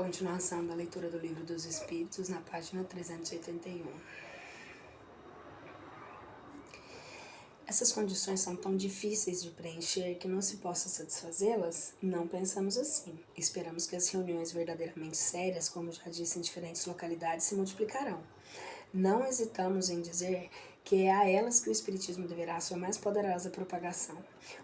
Continuação da leitura do Livro dos Espíritos, na página 381. Essas condições são tão difíceis de preencher que não se possa satisfazê-las? Não pensamos assim. Esperamos que as reuniões verdadeiramente sérias, como já disse em diferentes localidades, se multiplicarão. Não hesitamos em dizer que é a elas que o Espiritismo deverá sua mais poderosa propagação.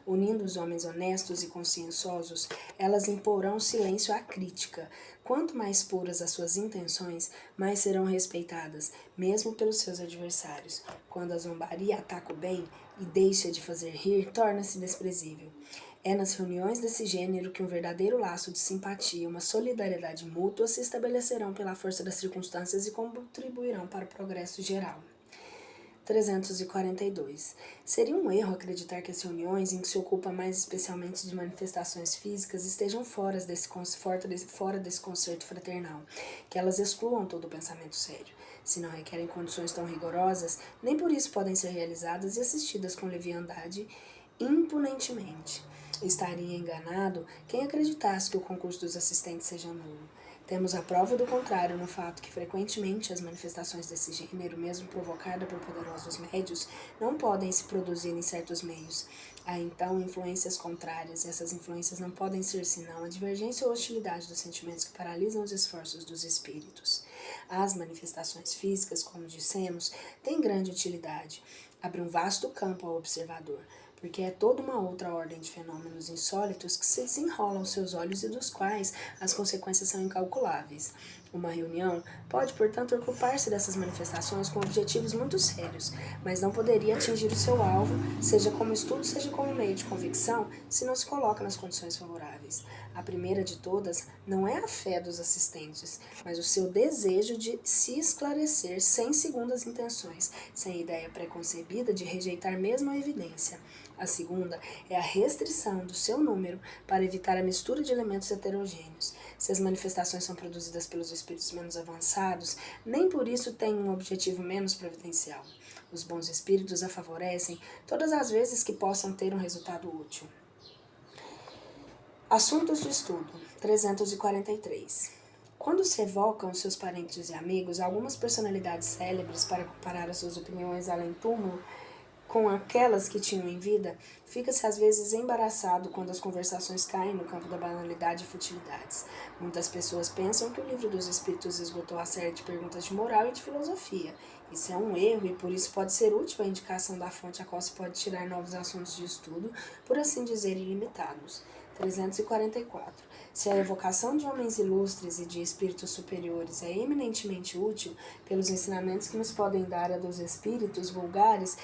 Unindo os homens honestos e conscienciosos, elas imporão silêncio à crítica. Quanto mais puras as suas intenções, mais serão respeitadas, mesmo pelos seus adversários. Quando a zombaria ataca o bem e deixa de fazer rir, torna-se desprezível. É nas reuniões desse gênero que um verdadeiro laço de simpatia e uma solidariedade mútua se estabelecerão pela força das circunstâncias e contribuirão para o progresso geral. 342. Seria um erro acreditar que as reuniões em que se ocupa mais especialmente de manifestações físicas estejam fora desse concerto fraternal, que elas excluam todo o pensamento sério. Se não requerem condições tão rigorosas, nem por isso podem ser realizadas e assistidas com leviandade impunentemente. Estaria enganado quem acreditasse que o concurso dos assistentes seja nulo. Temos a prova do contrário no fato que, frequentemente, as manifestações desse gênero, mesmo provocadas por poderosos médios, não podem se produzir em certos meios. Há, então, influências contrárias, e essas influências não podem ser senão a divergência ou hostilidade dos sentimentos que paralisam os esforços dos espíritos. As manifestações físicas, como dissemos, têm grande utilidade. Abrem um vasto campo ao observador, porque é toda uma outra ordem de fenômenos insólitos que se desenrolam aos seus olhos e dos quais as consequências são incalculáveis. Uma reunião pode, portanto, ocupar-se dessas manifestações com objetivos muito sérios, mas não poderia atingir o seu alvo, seja como estudo, seja como meio de convicção, se não se coloca nas condições favoráveis. A primeira de todas não é a fé dos assistentes, mas o seu desejo de se esclarecer sem segundas intenções, sem ideia preconcebida de rejeitar mesmo a evidência. A segunda é a restrição do seu número para evitar a mistura de elementos heterogêneos. Se as manifestações são produzidas pelos espíritos menos avançados, nem por isso têm um objetivo menos providencial. Os bons espíritos a favorecem todas as vezes que possam ter um resultado útil. Assuntos de estudo. 343. Quando se evocam seus parentes e amigos, algumas personalidades célebres para comparar as suas opiniões além-túmulo com aquelas que tinham em vida, fica-se às vezes embaraçado quando as conversações caem no campo da banalidade e futilidades. Muitas pessoas pensam que o Livro dos Espíritos esgotou a série de perguntas de moral e de filosofia. Isso é um erro e por isso pode ser útil a indicação da fonte a qual se pode tirar novos assuntos de estudo, por assim dizer, ilimitados. 344. Se a evocação de homens ilustres e de espíritos superiores é eminentemente útil pelos ensinamentos que nos podem dar a dos espíritos vulgares,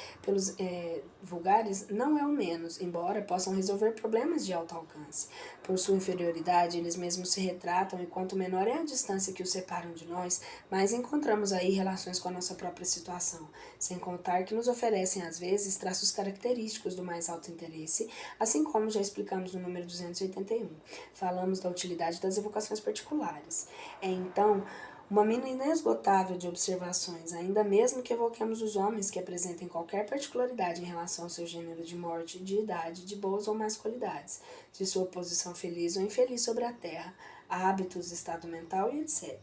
não é o menos, embora possam resolver problemas de alto alcance. Por sua inferioridade, eles mesmos se retratam e quanto menor é a distância que os separam de nós, mais encontramos aí relações com a nossa própria situação, sem contar que nos oferecem às vezes traços característicos do mais alto interesse, assim como já explicamos no número 281. Falamos da utilidade das evocações particulares. É então uma mina inesgotável de observações, ainda mesmo que evoquemos os homens que apresentem qualquer particularidade em relação ao seu gênero de morte, de idade, de boas ou más qualidades, de sua posição feliz ou infeliz sobre a terra, hábitos, estado mental e etc.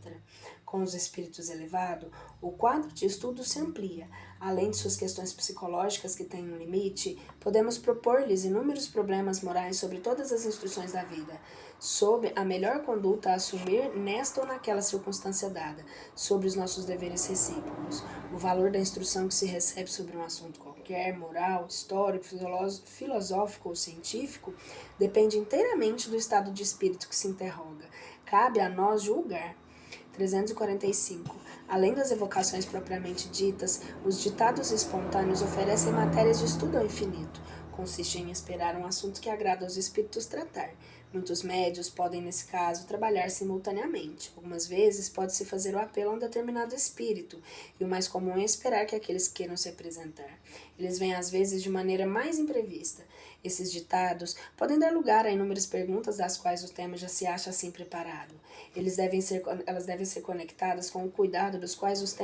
Com os espíritos elevados, o quadro de estudo se amplia. Além de suas questões psicológicas que têm um limite, podemos propor-lhes inúmeros problemas morais sobre todas as instruções da vida, sobre a melhor conduta a assumir nesta ou naquela circunstância dada, sobre os nossos deveres recíprocos, o valor da instrução que se recebe sobre um assunto qualquer, moral, histórico, filosófico ou científico, depende inteiramente do estado de espírito que se interroga. Cabe a nós julgar. 345. Além das evocações propriamente ditas, os ditados espontâneos oferecem matérias de estudo ao infinito. Consiste em esperar um assunto que agrada aos espíritos tratar. Muitos médios podem, nesse caso, trabalhar simultaneamente. Algumas vezes pode-se fazer o apelo a um determinado espírito, e o mais comum é esperar que aqueles queiram se apresentar. Eles vêm às vezes de maneira mais imprevista. Esses ditados podem dar lugar a inúmeras perguntas das quais o tema já se acha assim preparado. Elas devem ser conectadas com o cuidado dos quais o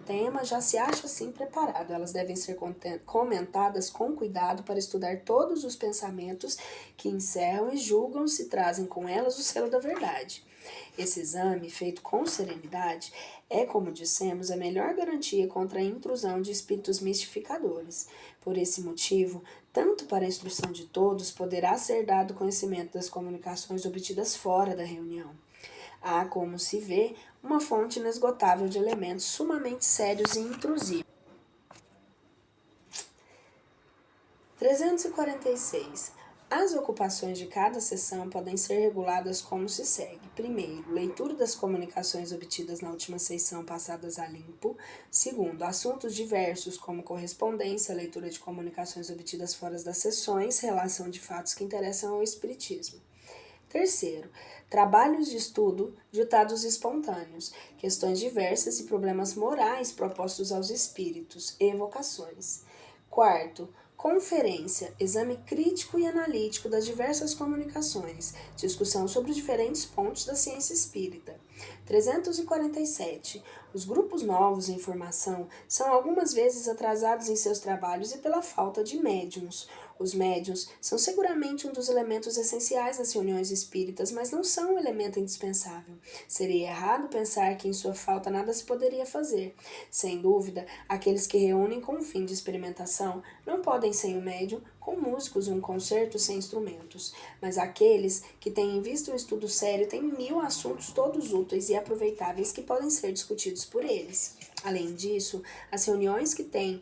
tema já se acha assim preparado. Elas devem ser comentadas com cuidado para estudar todos os pensamentos que encerram e julgam se trazem com elas o selo da verdade. Esse exame, feito com serenidade, é, como dissemos, a melhor garantia contra a intrusão de espíritos mistificadores. Por esse motivo, tanto para a instrução de todos, poderá ser dado conhecimento das comunicações obtidas fora da reunião. Há, como se vê, uma fonte inesgotável de elementos sumamente sérios e intrusivos. 346. As ocupações de cada sessão podem ser reguladas como se segue. Primeiro, leitura das comunicações obtidas na última sessão passadas a limpo. Segundo, assuntos diversos como correspondência, leitura de comunicações obtidas fora das sessões, relação de fatos que interessam ao espiritismo. Terceiro, trabalhos de estudo, ditados espontâneos, questões diversas e problemas morais propostos aos espíritos, evocações. Quarto, conferência, exame crítico e analítico das diversas comunicações, discussão sobre os diferentes pontos da ciência espírita. 347. Os grupos novos em formação são algumas vezes atrasados em seus trabalhos e pela falta de médiuns. Os médiuns são seguramente um dos elementos essenciais das reuniões espíritas, mas não são um elemento indispensável. Seria errado pensar que em sua falta nada se poderia fazer. Sem dúvida, aqueles que reúnem com o fim de experimentação não podem sem o médium, com músicos um concerto sem instrumentos, mas aqueles que têm em vista um estudo sério têm 1000 assuntos todos úteis e aproveitáveis que podem ser discutidos por eles. Além disso, as reuniões que têm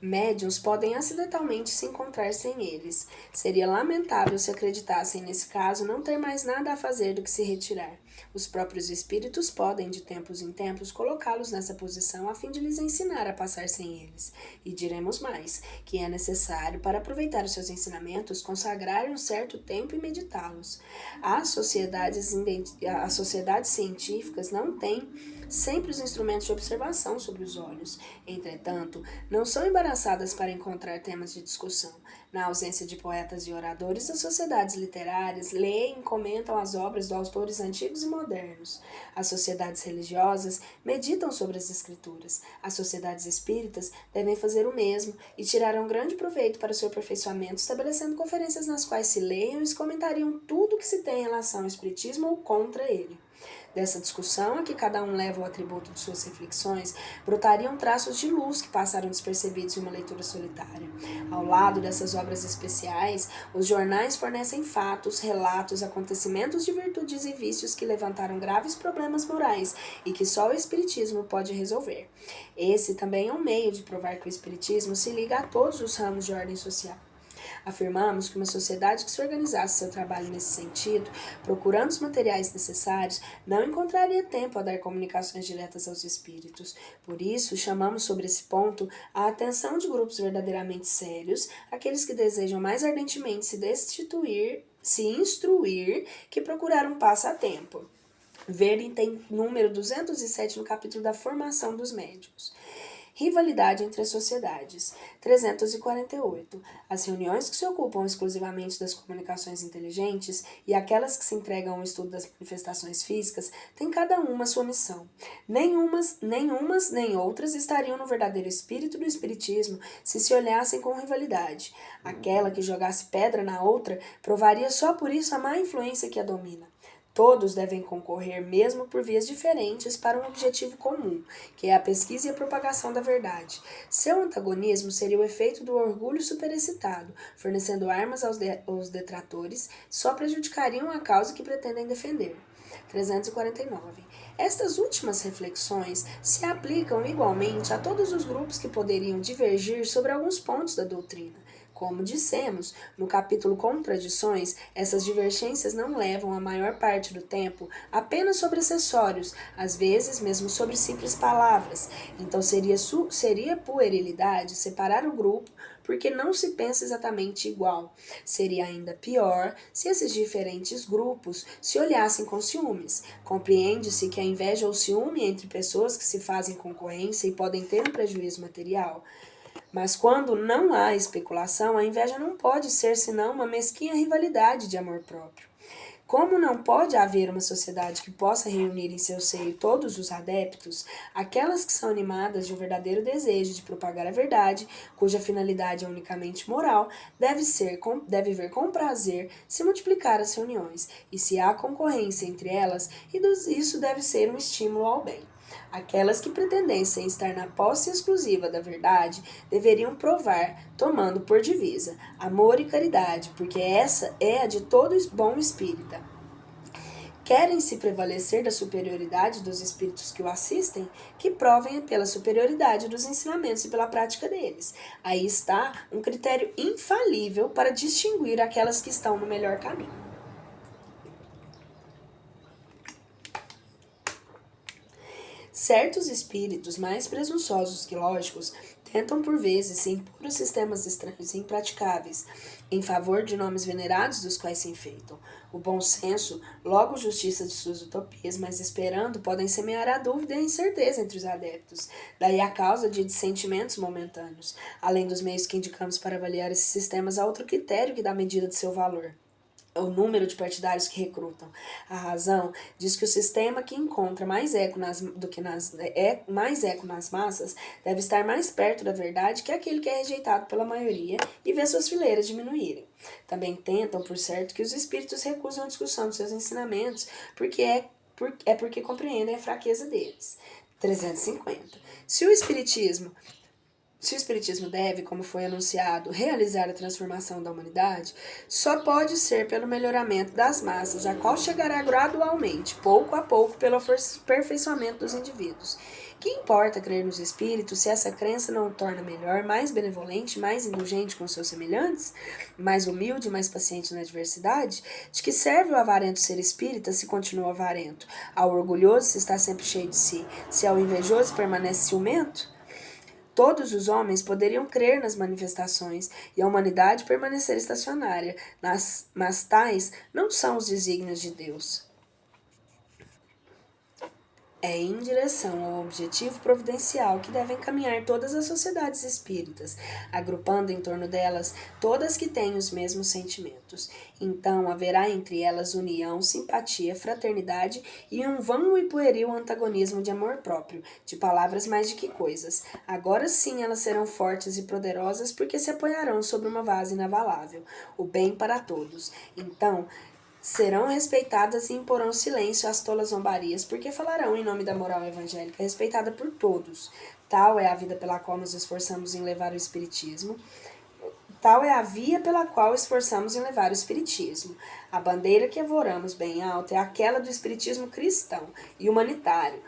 médiuns podem acidentalmente se encontrar sem eles. Seria lamentável se acreditassem, nesse caso, não ter mais nada a fazer do que se retirar. Os próprios espíritos podem, de tempos em tempos, colocá-los nessa posição a fim de lhes ensinar a passar sem eles. E diremos mais, que é necessário, para aproveitar os seus ensinamentos, consagrar um certo tempo e meditá-los. As sociedades científicas não têm sempre os instrumentos de observação sobre os olhos. Entretanto, não são embaraçadas para encontrar temas de discussão. Na ausência de poetas e oradores, as sociedades literárias leem e comentam as obras dos autores antigos e modernos. As sociedades religiosas meditam sobre as escrituras. As sociedades espíritas devem fazer o mesmo e tirarão grande proveito para o seu aperfeiçoamento, estabelecendo conferências nas quais se leiam e se comentariam tudo o que se tem em relação ao espiritismo ou contra ele. Dessa discussão, a que cada um leva o atributo de suas reflexões, brotariam traços de luz que passaram despercebidos em uma leitura solitária. Ao lado dessas obras especiais, os jornais fornecem fatos, relatos, acontecimentos de virtudes e vícios que levantaram graves problemas morais e que só o Espiritismo pode resolver. Esse também é um meio de provar que o Espiritismo se liga a todos os ramos de ordem social. Afirmamos que uma sociedade que se organizasse seu trabalho nesse sentido, procurando os materiais necessários, não encontraria tempo a dar comunicações diretas aos espíritos. Por isso, chamamos sobre esse ponto a atenção de grupos verdadeiramente sérios, aqueles que desejam mais ardentemente se instruir, que procurar um passatempo. Ver item número 207 no capítulo da formação dos médiuns. Rivalidade entre as sociedades. 348. As reuniões que se ocupam exclusivamente das comunicações inteligentes e aquelas que se entregam ao estudo das manifestações físicas têm cada uma sua missão. Nem umas nem outras estariam no verdadeiro espírito do espiritismo se olhassem com rivalidade. Aquela que jogasse pedra na outra provaria só por isso a má influência que a domina. Todos devem concorrer, mesmo por vias diferentes, para um objetivo comum, que é a pesquisa e a propagação da verdade. Seu antagonismo seria o efeito do orgulho superexcitado, fornecendo armas aos detratores, só prejudicariam a causa que pretendem defender. 349. Estas últimas reflexões se aplicam igualmente a todos os grupos que poderiam divergir sobre alguns pontos da doutrina. Como dissemos, no capítulo Contradições, essas divergências não levam a maior parte do tempo apenas sobre acessórios, às vezes mesmo sobre simples palavras. Então seria puerilidade separar o grupo porque não se pensa exatamente igual. Seria ainda pior se esses diferentes grupos se olhassem com ciúmes. Compreende-se que a inveja ou ciúme entre pessoas que se fazem concorrência e podem ter um prejuízo material. Mas quando não há especulação, a inveja não pode ser senão uma mesquinha rivalidade de amor próprio. Como não pode haver uma sociedade que possa reunir em seu seio todos os adeptos, aquelas que são animadas de um verdadeiro desejo de propagar a verdade, cuja finalidade é unicamente moral, deve ver com prazer se multiplicar as reuniões, e se há concorrência entre elas, isso deve ser um estímulo ao bem. Aquelas que pretendessem estar na posse exclusiva da verdade deveriam provar, tomando por divisa, amor e caridade, porque essa é a de todo bom espírita. Querem se prevalecer da superioridade dos espíritos que o assistem? Que provem pela superioridade dos ensinamentos e pela prática deles. Aí está um critério infalível para distinguir aquelas que estão no melhor caminho. Certos espíritos, mais presunçosos que lógicos, tentam por vezes se impor os sistemas estranhos e impraticáveis, em favor de nomes venerados dos quais se enfeitam. O bom senso, logo justiça de suas utopias, mas esperando, podem semear a dúvida e a incerteza entre os adeptos, daí a causa de dissentimentos momentâneos. Além dos meios que indicamos para avaliar esses sistemas, há outro critério que dá medida de seu valor: o número de partidários que recrutam. A razão diz que o sistema que encontra mais eco nas massas deve estar mais perto da verdade que aquele que é rejeitado pela maioria e vê suas fileiras diminuírem. Também tentam, por certo, que os espíritos recusam a discussão de seus ensinamentos porque compreendem a fraqueza deles. 350. Se o Espiritismo deve, como foi anunciado, realizar a transformação da humanidade, só pode ser pelo melhoramento das massas, a qual chegará gradualmente, pouco a pouco, pelo aperfeiçoamento dos indivíduos. Que importa crer nos espíritos se essa crença não o torna melhor, mais benevolente, mais indulgente com seus semelhantes, mais humilde, mais paciente na adversidade? De que serve o avarento ser espírita se continua avarento? Ao orgulhoso se está sempre cheio de si, se ao invejoso permanece ciumento? Todos os homens poderiam crer nas manifestações e a humanidade permanecer estacionária, mas tais não são os desígnios de Deus. É em direção ao objetivo providencial que devem caminhar todas as sociedades espíritas, agrupando em torno delas todas que têm os mesmos sentimentos. Então haverá entre elas união, simpatia, fraternidade e um vão e pueril antagonismo de amor próprio, de palavras mais do que coisas. Agora sim elas serão fortes e poderosas porque se apoiarão sobre uma base inabalável, o bem para todos. Então, serão respeitadas e imporão silêncio às tolas zombarias, porque falarão em nome da moral evangélica respeitada por todos. Tal é a vida pela qual nos esforçamos em levar o Espiritismo. Tal é a via pela qual esforçamos em levar o Espiritismo. A bandeira que evoramos bem alta é aquela do Espiritismo cristão e humanitário,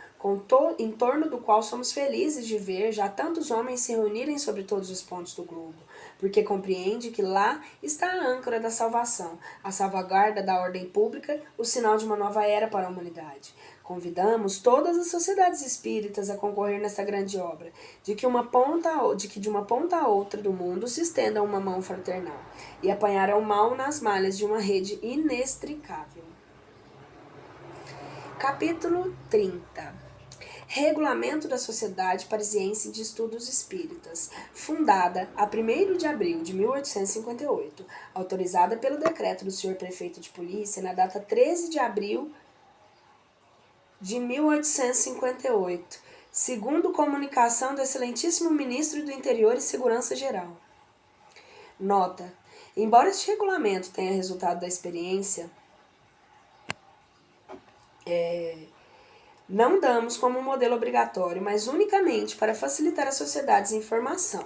em torno do qual somos felizes de ver já tantos homens se reunirem sobre todos os pontos do globo, porque compreende que lá está a âncora da salvação, a salvaguarda da ordem pública, o sinal de uma nova era para a humanidade. Convidamos todas as sociedades espíritas a concorrer nessa grande obra, de que de uma ponta a outra do mundo se estenda uma mão fraternal, e apanhar o mal nas malhas de uma rede inextricável. Capítulo 30. Regulamento da Sociedade Parisiense de Estudos Espíritas, fundada a 1º de abril de 1858, autorizada pelo decreto do Sr. Prefeito de Polícia na data 13 de abril de 1858, segundo comunicação do excelentíssimo Ministro do Interior e Segurança Geral. Nota: embora este regulamento tenha resultado da experiência, não damos como um modelo obrigatório, mas unicamente para facilitar às sociedades informação,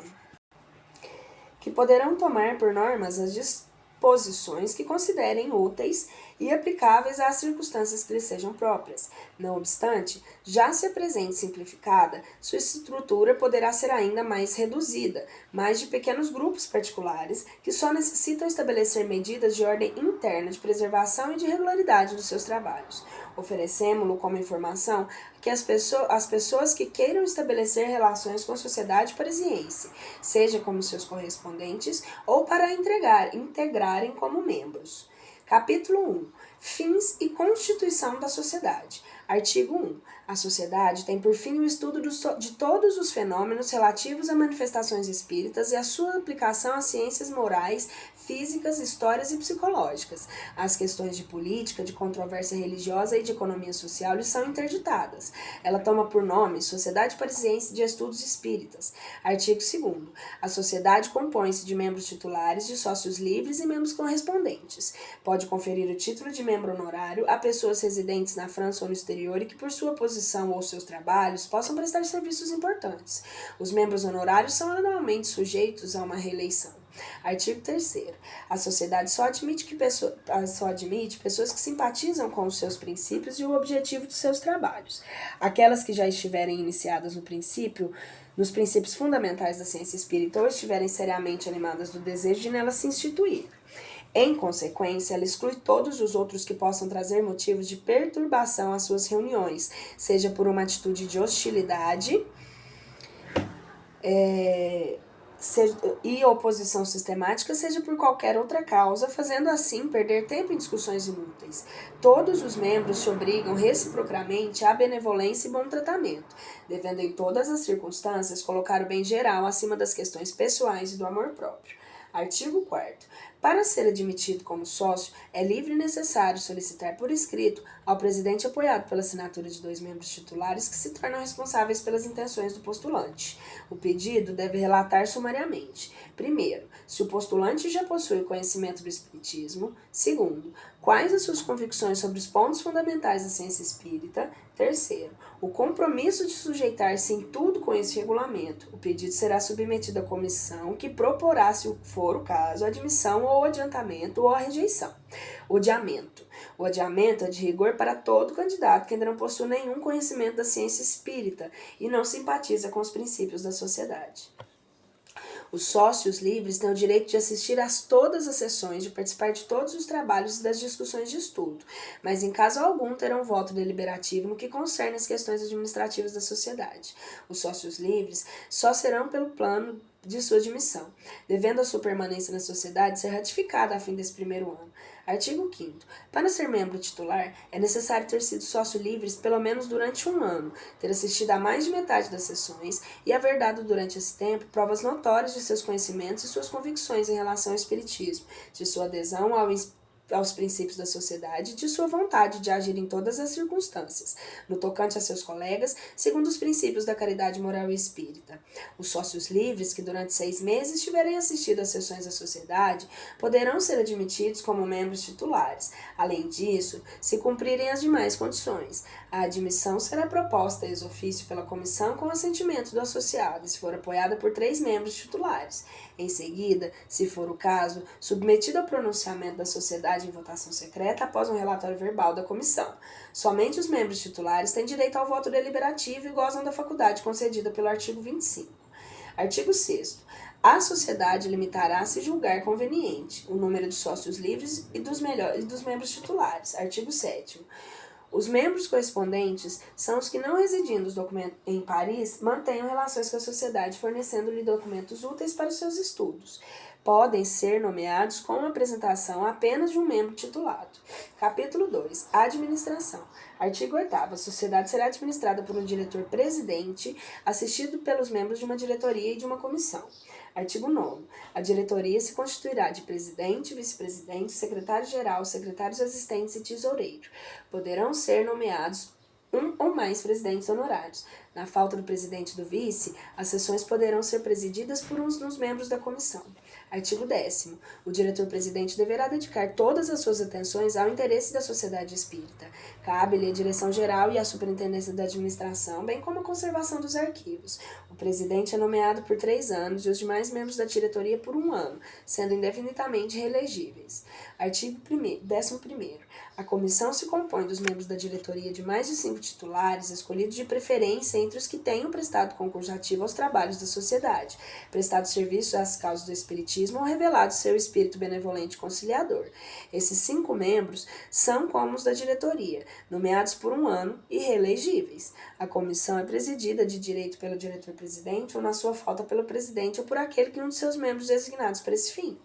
que poderão tomar por normas as disposições que considerem úteis e aplicáveis às circunstâncias que lhes sejam próprias. Não obstante, já se apresente simplificada, sua estrutura poderá ser ainda mais reduzida, mais de pequenos grupos particulares que só necessitam estabelecer medidas de ordem interna de preservação e de regularidade dos seus trabalhos. Oferecemos-lo como informação que as pessoas que queiram estabelecer relações com a sociedade parisiense, seja como seus correspondentes ou para integrarem como membros. Capítulo 1. Fins e constituição da sociedade. Artigo 1. A sociedade tem por fim o estudo de todos os fenômenos relativos a manifestações espíritas e a sua aplicação às ciências morais, físicas, histórias e psicológicas. As questões de política, de controvérsia religiosa e de economia social lhe são interditadas. Ela toma por nome Sociedade Parisiense de Estudos Espíritas. Artigo 2º. A sociedade compõe-se de membros titulares, de sócios livres e membros correspondentes. Pode conferir o título de membro honorário a pessoas residentes na França ou no exterior e que, por sua posição ou seus trabalhos, possam prestar serviços importantes. Os membros honorários são anualmente sujeitos a uma reeleição. Artigo 3º. A sociedade só admite pessoas que simpatizam com os seus princípios e o objetivo de seus trabalhos. Aquelas que já estiverem iniciadas nos princípios fundamentais da ciência espírita ou estiverem seriamente animadas do desejo de nela se instituir. Em consequência, ela exclui todos os outros que possam trazer motivos de perturbação às suas reuniões, seja por uma atitude de hostilidade e oposição sistemática, seja por qualquer outra causa, fazendo assim perder tempo em discussões inúteis. Todos os membros se obrigam reciprocamente à benevolência e bom tratamento, devendo em todas as circunstâncias colocar o bem geral acima das questões pessoais e do amor próprio. Artigo 4º. Para ser admitido como sócio, é livre e necessário solicitar por escrito ao presidente apoiado pela assinatura de 2 membros titulares que se tornam responsáveis pelas intenções do postulante. O pedido deve relatar sumariamente: primeiro, se o postulante já possui conhecimento do espiritismo; segundo, quais as suas convicções sobre os pontos fundamentais da ciência espírita; terceiro, o compromisso de sujeitar-se em tudo com esse regulamento. O pedido será submetido à comissão, que proporá, se for o caso, a admissão ou adiantamento ou a rejeição. Odiamento. O odiamento é de rigor para todo candidato que ainda não possui nenhum conhecimento da ciência espírita e não simpatiza com os princípios da sociedade. Os sócios livres têm o direito de assistir a todas as sessões, de participar de todos os trabalhos e das discussões de estudo, mas em caso algum terão voto deliberativo no que concerne as questões administrativas da sociedade. Os sócios livres só serão pelo plano de sua admissão, devendo a sua permanência na sociedade ser ratificada a fim desse primeiro ano. Artigo 5º. Para ser membro titular, é necessário ter sido sócio livre pelo menos durante 1 ano, ter assistido a mais de metade das sessões e haver dado durante esse tempo provas notórias de seus conhecimentos e suas convicções em relação ao espiritismo, de sua adesão aos princípios da sociedade e de sua vontade de agir em todas as circunstâncias, no tocante a seus colegas, segundo os princípios da caridade moral e espírita. Os sócios livres, que durante 6 meses tiverem assistido às sessões da sociedade, poderão ser admitidos como membros titulares. Além disso, se cumprirem as demais condições, a admissão será proposta ex officio pela comissão com assentimento do associado, se for apoiada por 3 membros titulares. Em seguida, se for o caso, submetido ao pronunciamento da sociedade em votação secreta após um relatório verbal da comissão. Somente os membros titulares têm direito ao voto deliberativo e gozam da faculdade concedida pelo artigo 25. Artigo 6º. A sociedade limitará, se julgar conveniente, o número de sócios livres e dos membros titulares. Artigo 7º. Os membros correspondentes são os que, não residindo em Paris, mantenham relações com a sociedade, fornecendo-lhe documentos úteis para os seus estudos. Podem ser nomeados com a apresentação apenas de um membro titulado. Capítulo 2. Administração. Artigo 8º. A sociedade será administrada por um diretor-presidente, assistido pelos membros de uma diretoria e de uma comissão. Artigo 9º. A diretoria se constituirá de presidente, vice-presidente, secretário-geral, secretários assistentes e tesoureiro. Poderão ser nomeados 1 ou mais presidentes honorários. Na falta do presidente e do vice, as sessões poderão ser presididas por um dos membros da comissão. Artigo 10º. O diretor-presidente deverá dedicar todas as suas atenções ao interesse da sociedade espírita. Cabe-lhe a direção geral e a superintendência da administração, bem como a conservação dos arquivos. O presidente é nomeado por 3 anos e os demais membros da diretoria por 1 ano, sendo indefinidamente reelegíveis. Artigo 11º. A comissão se compõe dos membros da diretoria de mais de 5 titulares, escolhidos de preferência entre os que tenham prestado concurso ativo aos trabalhos da sociedade, prestado serviço às causas do espiritismo ou revelado seu espírito benevolente e conciliador. Esses 5 membros são como os da diretoria, nomeados por 1 ano e reelegíveis. A comissão é presidida de direito pelo diretor-presidente ou, na sua falta, pelo presidente ou por aquele que um de seus membros designados para esse fim.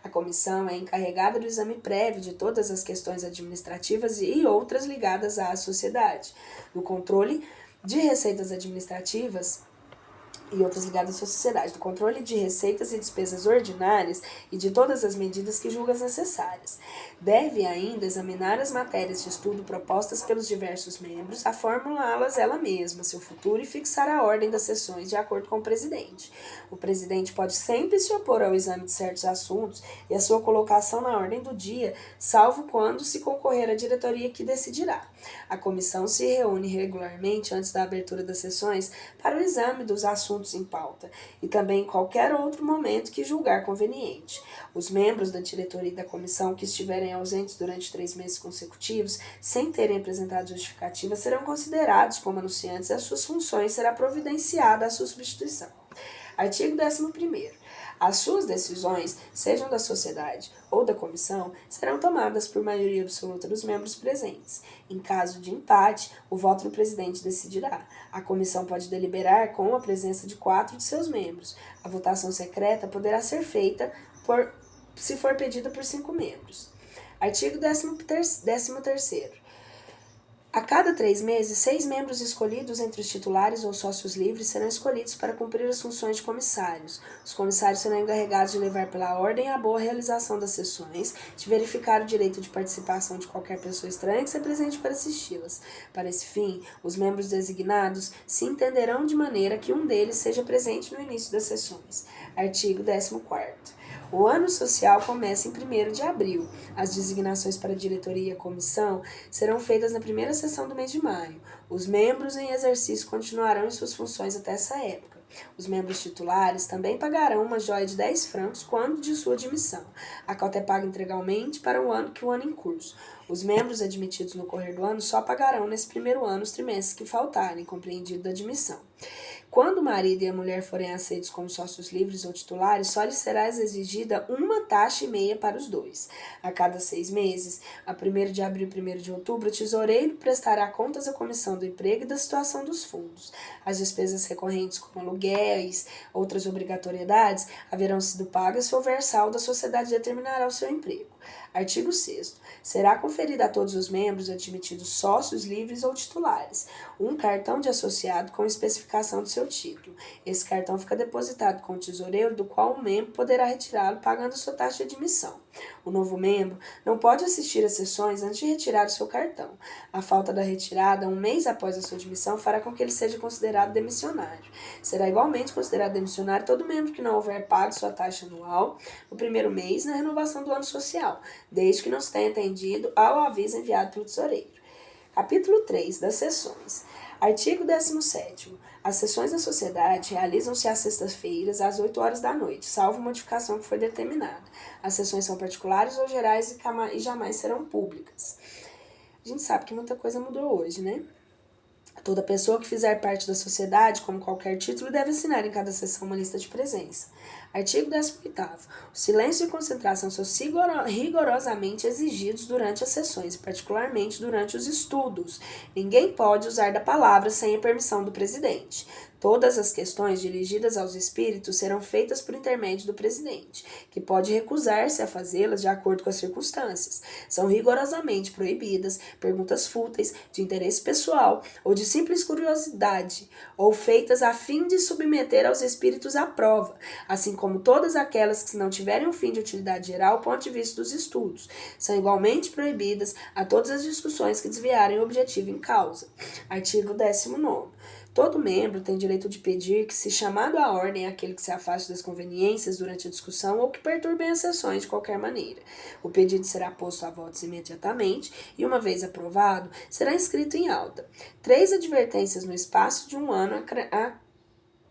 A comissão é encarregada do exame prévio de todas as questões administrativas e outras ligadas à sociedade, do controle de receitas administrativas e outras ligadas à sociedade, do controle de receitas e despesas ordinárias e de todas as medidas que julga necessárias. Deve ainda examinar as matérias de estudo propostas pelos diversos membros, a formulá-las ela mesma, seu futuro, e fixar a ordem das sessões de acordo com o presidente. O presidente pode sempre se opor ao exame de certos assuntos e a sua colocação na ordem do dia, salvo quando se concorrer à diretoria que decidirá. A comissão se reúne regularmente antes da abertura das sessões para o exame dos assuntos em pauta e também em qualquer outro momento que julgar conveniente. Os membros da diretoria e da comissão que estiverem ausentes durante 3 meses consecutivos, sem terem apresentado justificativa, serão considerados como anunciantes e as suas funções será providenciada a sua substituição. Artigo 11º. As suas decisões, sejam da sociedade ou da comissão, serão tomadas por maioria absoluta dos membros presentes. Em caso de empate, o voto do presidente decidirá. A comissão pode deliberar com a presença de 4 de seus membros. A votação secreta poderá ser feita se for pedida por 5 membros. Artigo 13º. A cada 3 meses, 6 membros escolhidos entre os titulares ou sócios livres serão escolhidos para cumprir as funções de comissários. Os comissários serão encarregados de levar pela ordem a boa realização das sessões, de verificar o direito de participação de qualquer pessoa estranha que se apresente para assisti-las. Para esse fim, os membros designados se entenderão de maneira que um deles seja presente no início das sessões. Artigo 14º. O ano social começa em 1º de abril. As designações para a diretoria e a comissão serão feitas na primeira sessão do mês de maio. Os membros em exercício continuarão em suas funções até essa época. Os membros titulares também pagarão uma joia de 10 francos quando de sua admissão. A cota é paga integralmente para o ano em curso. Os membros admitidos no correr do ano só pagarão nesse primeiro ano os trimestres que faltarem, compreendido da admissão. Quando o marido e a mulher forem aceitos como sócios livres ou titulares, só lhes será exigida uma taxa e meia para os dois. A cada 6 meses, a 1º de abril e 1º de outubro, o tesoureiro prestará contas à Comissão do Emprego e da situação dos fundos. As despesas recorrentes, como aluguéis, outras obrigatoriedades, haverão sido pagas se houver saldo, a sociedade determinará o seu emprego. Artigo 6º. Será conferida a todos os membros admitidos sócios livres ou titulares um cartão de associado com especificação do seu título. Esse cartão fica depositado com o tesoureiro, do qual o membro poderá retirá-lo pagando sua taxa de admissão. O novo membro não pode assistir às sessões antes de retirar o seu cartão. A falta da retirada, 1 mês após a sua admissão, fará com que ele seja considerado demissionário. Será igualmente considerado demissionário todo membro que não houver pago sua taxa anual no 1º mês na renovação do ano social, desde que não se tenha atendido ao aviso enviado pelo tesoureiro. Capítulo 3 das sessões. Artigo 17º. As sessões da sociedade realizam-se às sextas-feiras, às 8 horas da noite, salvo modificação que for determinada. As sessões são particulares ou gerais e jamais serão públicas. A gente sabe que muita coisa mudou hoje, né? Toda pessoa que fizer parte da sociedade, como qualquer título, deve assinar em cada sessão uma lista de presença. Artigo 18º. O silêncio e concentração são rigorosamente exigidos durante as sessões, particularmente durante os estudos. Ninguém pode usar da palavra sem a permissão do presidente. Todas as questões dirigidas aos espíritos serão feitas por intermédio do presidente, que pode recusar-se a fazê-las de acordo com as circunstâncias. São rigorosamente proibidas perguntas fúteis, de interesse pessoal ou de simples curiosidade, ou feitas a fim de submeter aos espíritos à prova, assim como todas aquelas que não tiverem um fim de utilidade geral ao ponto de vista dos estudos. São igualmente proibidas a todas as discussões que desviarem o objetivo em causa. Artigo 19º. Todo membro tem direito de pedir que, se chamado à ordem, aquele que se afaste das conveniências durante a discussão ou que perturbem as sessões de qualquer maneira. O pedido será posto a votos imediatamente e, uma vez aprovado, será inscrito em alta. 3 advertências no espaço de 1 ano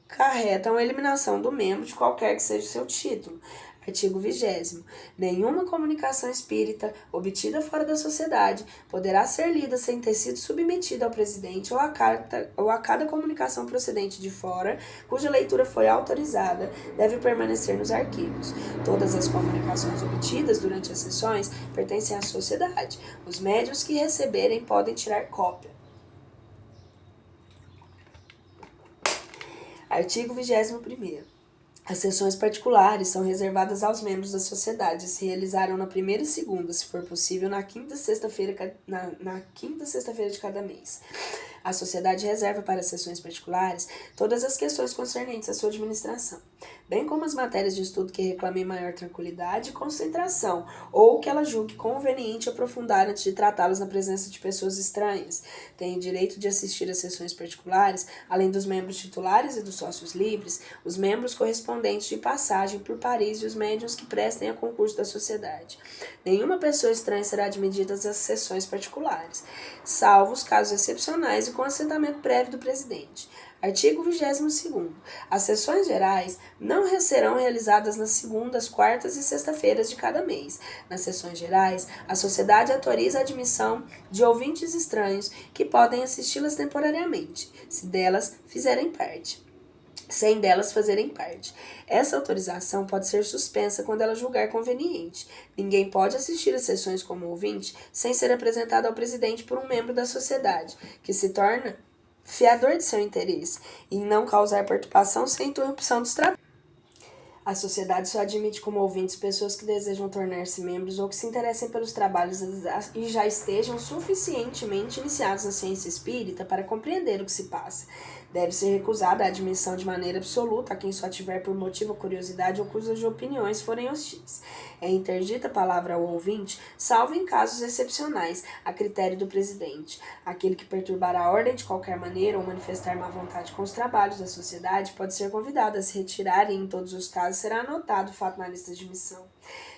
acarretam a eliminação do membro de qualquer que seja o seu título. Artigo 20º. Nenhuma comunicação espírita obtida fora da sociedade poderá ser lida sem ter sido submetida ao presidente ou a cada comunicação procedente de fora, cuja leitura foi autorizada, deve permanecer nos arquivos. Todas as comunicações obtidas durante as sessões pertencem à sociedade. Os médiuns que receberem podem tirar cópia. Artigo 21º. As sessões particulares são reservadas aos membros da sociedade e se realizarão na primeira e segunda, se for possível, na quinta sexta-feira de cada mês. A sociedade reserva para sessões particulares todas as questões concernentes à sua administração, bem como as matérias de estudo que reclamem maior tranquilidade e concentração, ou que ela julgue conveniente aprofundar antes de tratá-las na presença de pessoas estranhas. Tem o direito de assistir às sessões particulares, além dos membros titulares e dos sócios livres, os membros correspondentes de passagem por Paris e os médiuns que prestem a concurso da sociedade. Nenhuma pessoa estranha será admitida às sessões particulares, salvo os casos excepcionais e com assentamento prévio do presidente. Artigo 22º. As sessões gerais não serão realizadas nas segundas, quartas e sexta-feiras de cada mês. Nas sessões gerais, a sociedade autoriza a admissão de ouvintes estranhos que podem assisti-las temporariamente, sem delas fazerem parte. Essa autorização pode ser suspensa quando ela julgar conveniente. Ninguém pode assistir às sessões como ouvinte sem ser apresentado ao presidente por um membro da sociedade, que se torna fiador de seu interesse, e não causar perturbação sem interrupção dos trabalhos. A sociedade só admite como ouvintes pessoas que desejam tornar-se membros ou que se interessem pelos trabalhos e já estejam suficientemente iniciados na ciência espírita para compreender o que se passa. Deve ser recusada a admissão de maneira absoluta a quem só tiver por motivo ou curiosidade ou cujas opiniões forem hostis. É interdita a palavra ao ouvinte, salvo em casos excepcionais, a critério do presidente. Aquele que perturbar a ordem de qualquer maneira ou manifestar má vontade com os trabalhos da sociedade pode ser convidado a se retirar e, em todos os casos, será anotado o fato na lista de admissão,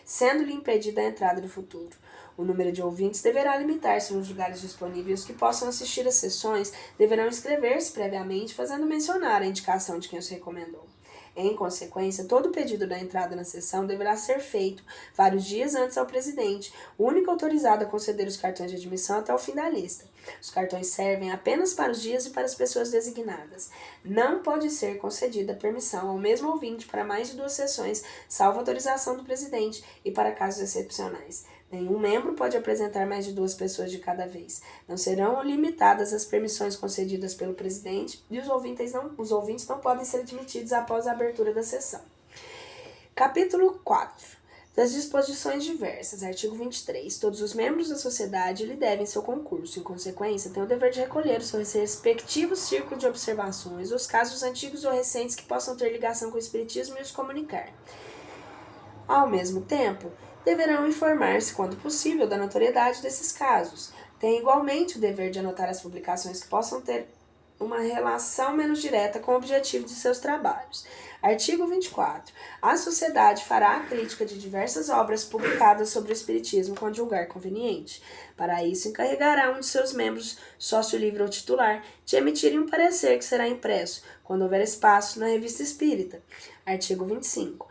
sendo-lhe impedida a entrada no futuro. O número de ouvintes deverá limitar-se nos lugares disponíveis. Os que possam assistir às sessões deverão inscrever-se previamente, fazendo mencionar a indicação de quem os recomendou. Em consequência, todo pedido da entrada na sessão deverá ser feito vários dias antes ao presidente, o único autorizado a conceder os cartões de admissão até o fim da lista. Os cartões servem apenas para os dias e para as pessoas designadas. Não pode ser concedida permissão ao mesmo ouvinte para mais de 2 sessões, salvo autorização do presidente e para casos excepcionais. Nenhum membro pode apresentar mais de 2 pessoas de cada vez. Não serão limitadas as permissões concedidas pelo presidente e os ouvintes não podem ser admitidos após a abertura da sessão. Capítulo 4. Das disposições diversas. Artigo 23. Todos os membros da sociedade lhe devem seu concurso. Em consequência, têm o dever de recolher o seu respectivo círculo de observações, os casos antigos ou recentes que possam ter ligação com o espiritismo e os comunicar. Ao mesmo tempo, deverão informar-se, quando possível, da notoriedade desses casos. Têm igualmente o dever de anotar as publicações que possam ter uma relação menos direta com o objetivo de seus trabalhos. Artigo 24. A sociedade fará a crítica de diversas obras publicadas sobre o espiritismo quando julgar conveniente. Para isso, encarregará um de seus membros, sócio livre ou titular, de emitirem um parecer que será impresso, quando houver espaço, na Revista Espírita. Artigo 25.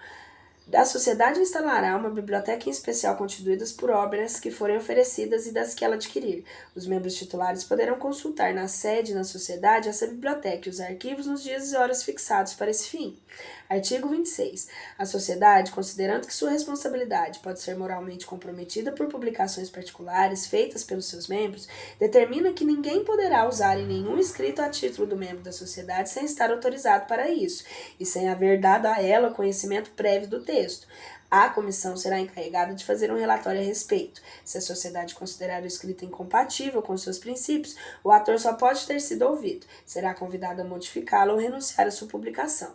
A sociedade instalará uma biblioteca em especial constituída por obras que forem oferecidas e das que ela adquirir. Os membros titulares poderão consultar na sede na sociedade essa biblioteca e os arquivos nos dias e horas fixados para esse fim. Artigo 26. A sociedade, considerando que sua responsabilidade pode ser moralmente comprometida por publicações particulares feitas pelos seus membros, determina que ninguém poderá usar em nenhum escrito a título do membro da sociedade sem estar autorizado para isso, e sem haver dado a ela conhecimento prévio do texto. A comissão será encarregada de fazer um relatório a respeito. Se a sociedade considerar o escrito incompatível com seus princípios, o autor só pode ter sido ouvido. Será convidado a modificá-lo ou renunciar à sua publicação,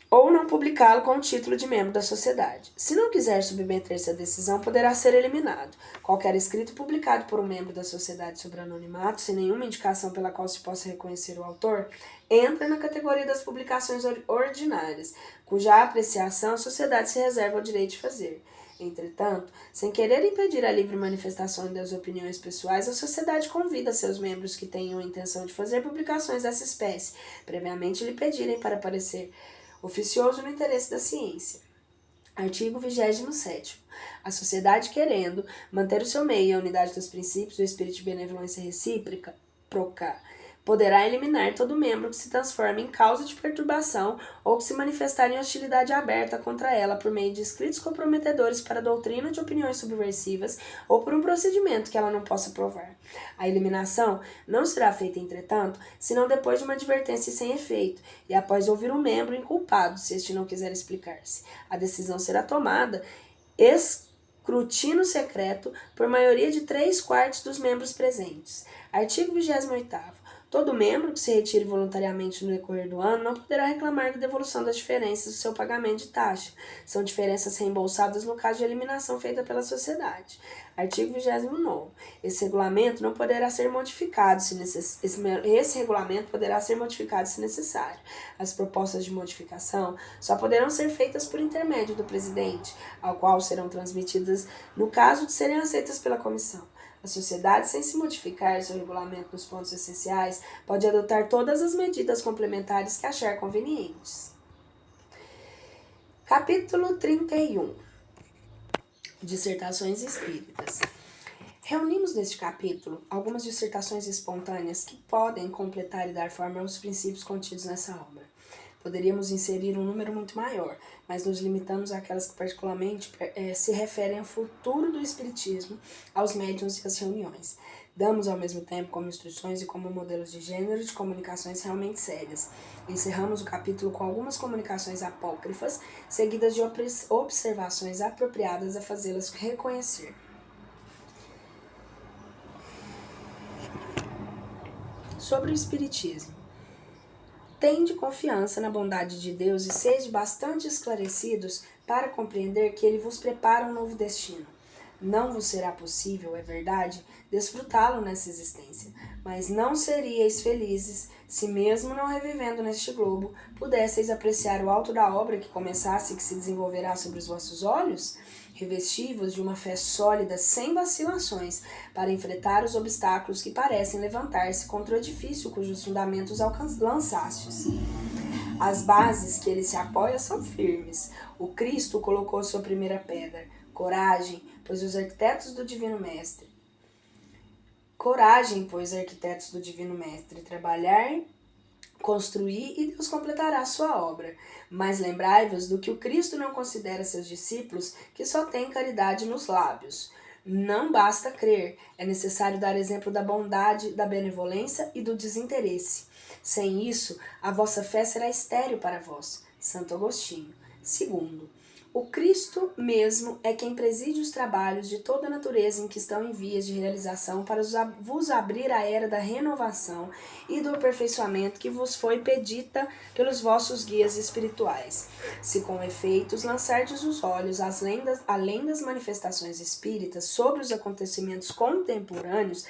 ou não publicá-lo com o título de membro da sociedade. Se não quiser submeter-se à decisão, poderá ser eliminado. Qualquer escrito publicado por um membro da sociedade sobre anonimato, sem nenhuma indicação pela qual se possa reconhecer o autor, entra na categoria das publicações ordinárias, cuja apreciação a sociedade se reserva o direito de fazer. Entretanto, sem querer impedir a livre manifestação das opiniões pessoais, a sociedade convida seus membros que tenham a intenção de fazer publicações dessa espécie, previamente lhe pedirem para parecer oficioso no interesse da ciência. Artigo 27º. A sociedade, querendo manter o seu meio e a unidade dos princípios do espírito de benevolência recíproca, poderá eliminar todo membro que se transforme em causa de perturbação ou que se manifestar em hostilidade aberta contra ela por meio de escritos comprometedores para a doutrina de opiniões subversivas ou por um procedimento que ela não possa provar. A eliminação não será feita, entretanto, senão depois de uma advertência sem efeito e após ouvir um membro inculpado, se este não quiser explicar-se. A decisão será tomada escrutínio secreto por maioria de 3/4 dos membros presentes. Artigo 28º. Todo membro que se retire voluntariamente no decorrer do ano não poderá reclamar da devolução das diferenças do seu pagamento de taxa. São diferenças reembolsadas no caso de eliminação feita pela sociedade. Artigo 29º. Esse regulamento poderá ser modificado se necessário. As propostas de modificação só poderão ser feitas por intermédio do presidente, ao qual serão transmitidas no caso de serem aceitas pela comissão. A sociedade, sem se modificar seu regulamento nos pontos essenciais, pode adotar todas as medidas complementares que achar convenientes. Capítulo 31. Dissertações espíritas. Reunimos neste capítulo algumas dissertações espontâneas que podem completar e dar forma aos princípios contidos nessa obra. Poderíamos inserir um número muito maior, mas nos limitamos àquelas que particularmente se referem ao futuro do espiritismo, aos médiuns e às reuniões. Damos ao mesmo tempo como instruções e como modelos de gênero de comunicações realmente sérias. Encerramos o capítulo com algumas comunicações apócrifas, seguidas de observações apropriadas a fazê-las reconhecer. Sobre o espiritismo. Tende confiança na bondade de Deus e sede bastante esclarecidos para compreender que Ele vos prepara um novo destino. Não vos será possível, é verdade, desfrutá-lo nessa existência, mas não seríeis felizes se mesmo não revivendo neste globo, pudesseis apreciar o alto da obra que começasse e que se desenvolverá sobre os vossos olhos? Revesti-vos de uma fé sólida, sem vacilações, para enfrentar os obstáculos que parecem levantar-se contra o edifício cujos fundamentos lançastes. As bases que ele se apoia são firmes. O Cristo colocou sua primeira pedra. Coragem, pois arquitetos do Divino Mestre, trabalhar, construir e Deus completará sua obra. Mas lembrai-vos do que o Cristo não considera seus discípulos, que só têm caridade nos lábios. Não basta crer, é necessário dar exemplo da bondade, da benevolência e do desinteresse. Sem isso, a vossa fé será estéril para vós. Santo Agostinho. Segundo, o Cristo mesmo é quem preside os trabalhos de toda a natureza em que estão em vias de realização para vos abrir a era da renovação e do aperfeiçoamento que vos foi pedida pelos vossos guias espirituais. Se com efeitos lançardes os olhos além das manifestações espíritas sobre os acontecimentos contemporâneos,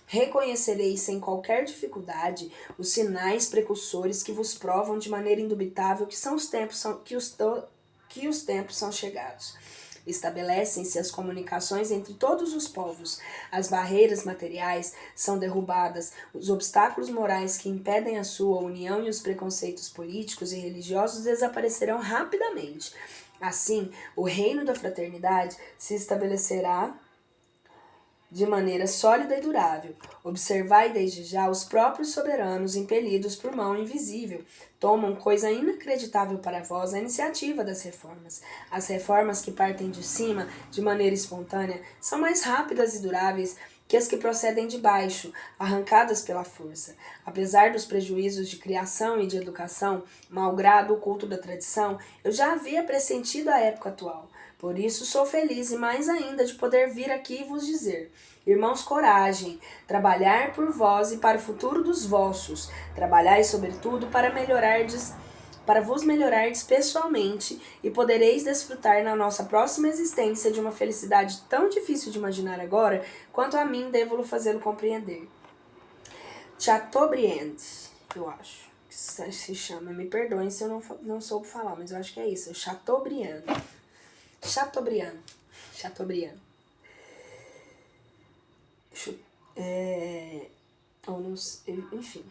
reconhecereis sem qualquer dificuldade os sinais precursores que vos provam de maneira indubitável que os tempos são chegados. Estabelecem-se as comunicações entre todos os povos, as barreiras materiais são derrubadas, os obstáculos morais que impedem a sua união e os preconceitos políticos e religiosos desaparecerão rapidamente. Assim, o reino da fraternidade se estabelecerá de maneira sólida e durável. Observai desde já os próprios soberanos impelidos por mão invisível. Tomam coisa inacreditável para vós a iniciativa das reformas. As reformas que partem de cima, de maneira espontânea, são mais rápidas e duráveis que as que procedem de baixo, arrancadas pela força. Apesar dos prejuízos de criação e de educação, malgrado o culto da tradição, eu já havia pressentido a época atual. Por isso sou feliz e mais ainda de poder vir aqui e vos dizer: irmãos, coragem, trabalhar por vós e para o futuro dos vossos, trabalhai sobretudo para vos melhorardes pessoalmente e podereis desfrutar na nossa próxima existência de uma felicidade tão difícil de imaginar agora, quanto a mim devo fazê-lo compreender. Chateaubriand, eu acho que se chama, me perdoem se eu não soube falar, mas eu acho que é isso, Chateaubriand. Enfim.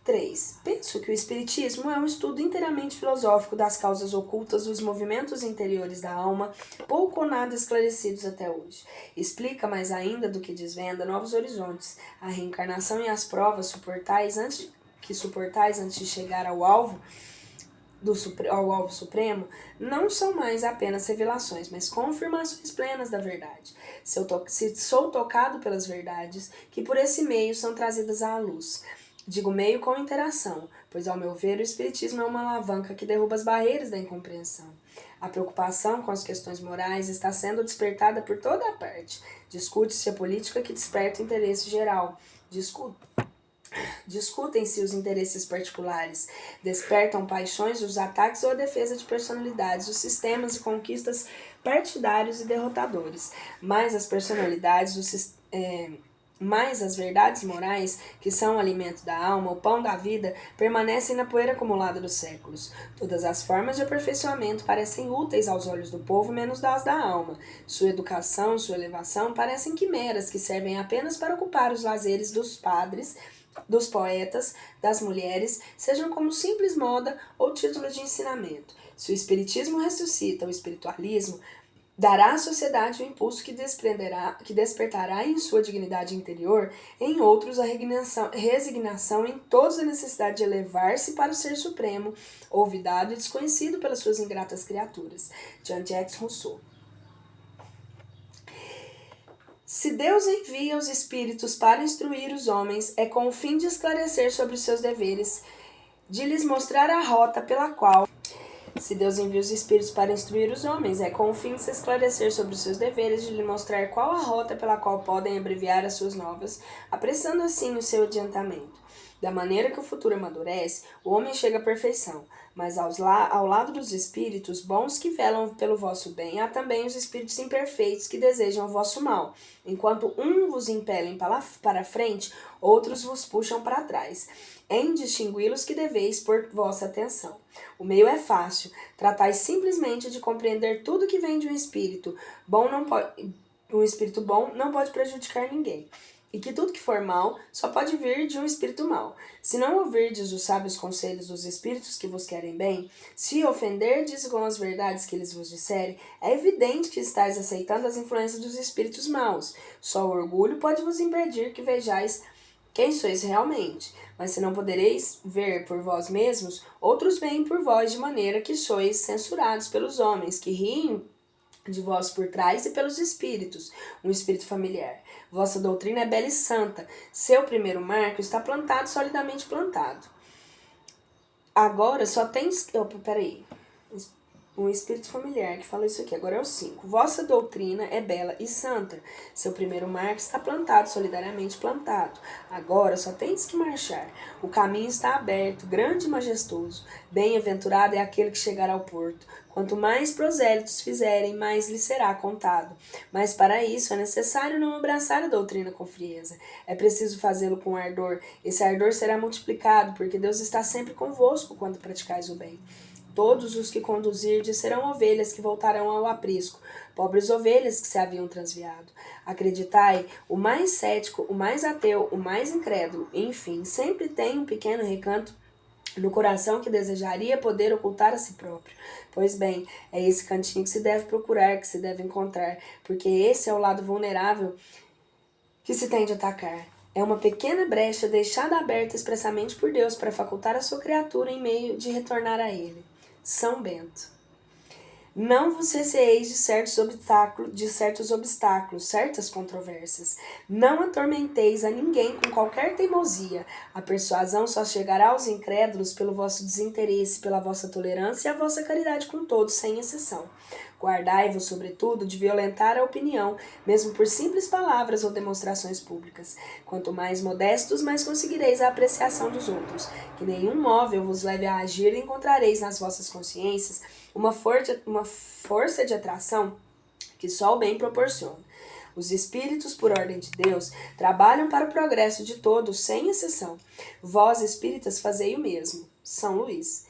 3. Penso que o Espiritismo é um estudo inteiramente filosófico das causas ocultas dos movimentos interiores da alma, pouco ou nada esclarecidos até hoje. Explica mais ainda do que desvenda novos horizontes, a reencarnação e as provas suportais antes de chegar ao alvo supremo, não são mais apenas revelações, mas confirmações plenas da verdade. Se sou tocado pelas verdades, que por esse meio são trazidas à luz. Digo meio com interação, pois ao meu ver o Espiritismo é uma alavanca que derruba as barreiras da incompreensão. A preocupação com as questões morais está sendo despertada por toda a parte. Discute-se a política que desperta o interesse geral. Discutem-se os interesses particulares, despertam paixões os ataques ou a defesa de personalidades, os sistemas e conquistas partidários e derrotadores. Mas as personalidades, mas as verdades morais, que são o alimento da alma, o pão da vida, permanecem na poeira acumulada dos séculos. Todas as formas de aperfeiçoamento parecem úteis aos olhos do povo, menos das da alma. Sua educação, sua elevação parecem quimeras que servem apenas para ocupar os lazeres dos padres, dos poetas, das mulheres, sejam como simples moda ou título de ensinamento. Se o espiritismo ressuscita o espiritualismo, dará à sociedade o impulso que despertará em sua dignidade interior, em outros a resignação, em todos a necessidade de elevar-se para o Ser Supremo, olvidado e desconhecido pelas suas ingratas criaturas. Jean-Jacques Rousseau. Se Deus envia os espíritos para instruir os homens, é com o fim de esclarecer sobre os seus deveres, de lhes mostrar a rota pela qual... Se Deus envia os espíritos para instruir os homens, é com o fim de se esclarecer sobre os seus deveres, de lhe mostrar qual a rota pela qual podem abreviar as suas novas, apressando assim o seu adiantamento. Da maneira que o futuro amadurece, o homem chega à perfeição, mas ao lado dos espíritos bons que velam pelo vosso bem, há também os espíritos imperfeitos que desejam o vosso mal. Enquanto vos impelem para a frente, outros vos puxam para trás. É em distingui-los que deveis pôr vossa atenção. O meio é fácil, tratais simplesmente de compreender tudo que vem de um espírito bom não pode prejudicar ninguém. E que tudo que for mal só pode vir de um espírito mau. Se não ouvirdes os sábios conselhos dos espíritos que vos querem bem, se ofenderdes com as verdades que eles vos disserem, é evidente que estáis aceitando as influências dos espíritos maus. Só o orgulho pode vos impedir que vejais quem sois realmente. Mas se não podereis ver por vós mesmos, outros veem por vós de maneira que sois censurados pelos homens, que riem de vós por trás e pelos espíritos, um espírito familiar. Vossa doutrina é bela e santa, seu primeiro marco está plantado, solidamente plantado. Agora só tens... Um espírito familiar que fala isso aqui, agora é o 5. Vossa doutrina é bela e santa, seu primeiro marco está plantado, solidariamente plantado. Agora só tens que marchar. O caminho está aberto, grande e majestoso. Bem-aventurado é aquele que chegar ao porto. Quanto mais prosélitos fizerem, mais lhe será contado. Mas para isso é necessário não abraçar a doutrina com frieza. É preciso fazê-lo com ardor. Esse ardor será multiplicado, porque Deus está sempre convosco quando praticais o bem. Todos os que conduzirdes serão ovelhas que voltarão ao aprisco, pobres ovelhas que se haviam transviado. Acreditai, o mais cético, o mais ateu, o mais incrédulo, enfim, sempre tem um pequeno recanto no coração que desejaria poder ocultar a si próprio. Pois bem, é esse cantinho que se deve procurar, que se deve encontrar, porque esse é o lado vulnerável que se tem de atacar. É uma pequena brecha deixada aberta expressamente por Deus para facultar a sua criatura em meio de retornar a Ele. São Bento. Não vos receeis de certos obstáculos, certas controvérsias. Não atormenteis a ninguém com qualquer teimosia. A persuasão só chegará aos incrédulos pelo vosso desinteresse, pela vossa tolerância e a vossa caridade com todos, sem exceção. Guardai-vos, sobretudo, de violentar a opinião, mesmo por simples palavras ou demonstrações públicas. Quanto mais modestos, mais conseguireis a apreciação dos outros. Que nenhum móvel vos leve a agir, e encontrareis nas vossas consciências uma força de atração que só o bem proporciona. Os espíritos, por ordem de Deus, trabalham para o progresso de todos, sem exceção. Vós, espíritas, fazei o mesmo. São Luís.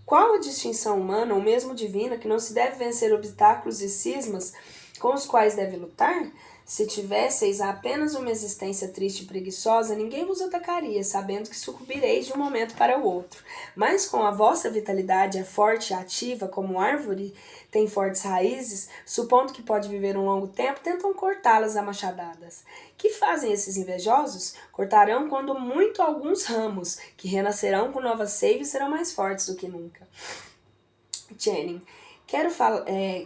Qual a distinção humana, ou mesmo divina, que não se deve vencer obstáculos e cismas com os quais deve lutar? Se tivesseis apenas uma existência triste e preguiçosa, ninguém vos atacaria, sabendo que sucumbireis de um momento para o outro. Mas com a vossa vitalidade é forte e ativa, como árvore tem fortes raízes, supondo que pode viver um longo tempo, tentam cortá-las a machadadas. Que fazem esses invejosos? Cortarão quando muito alguns ramos, que renascerão com nova seiva e serão mais fortes do que nunca. Channing.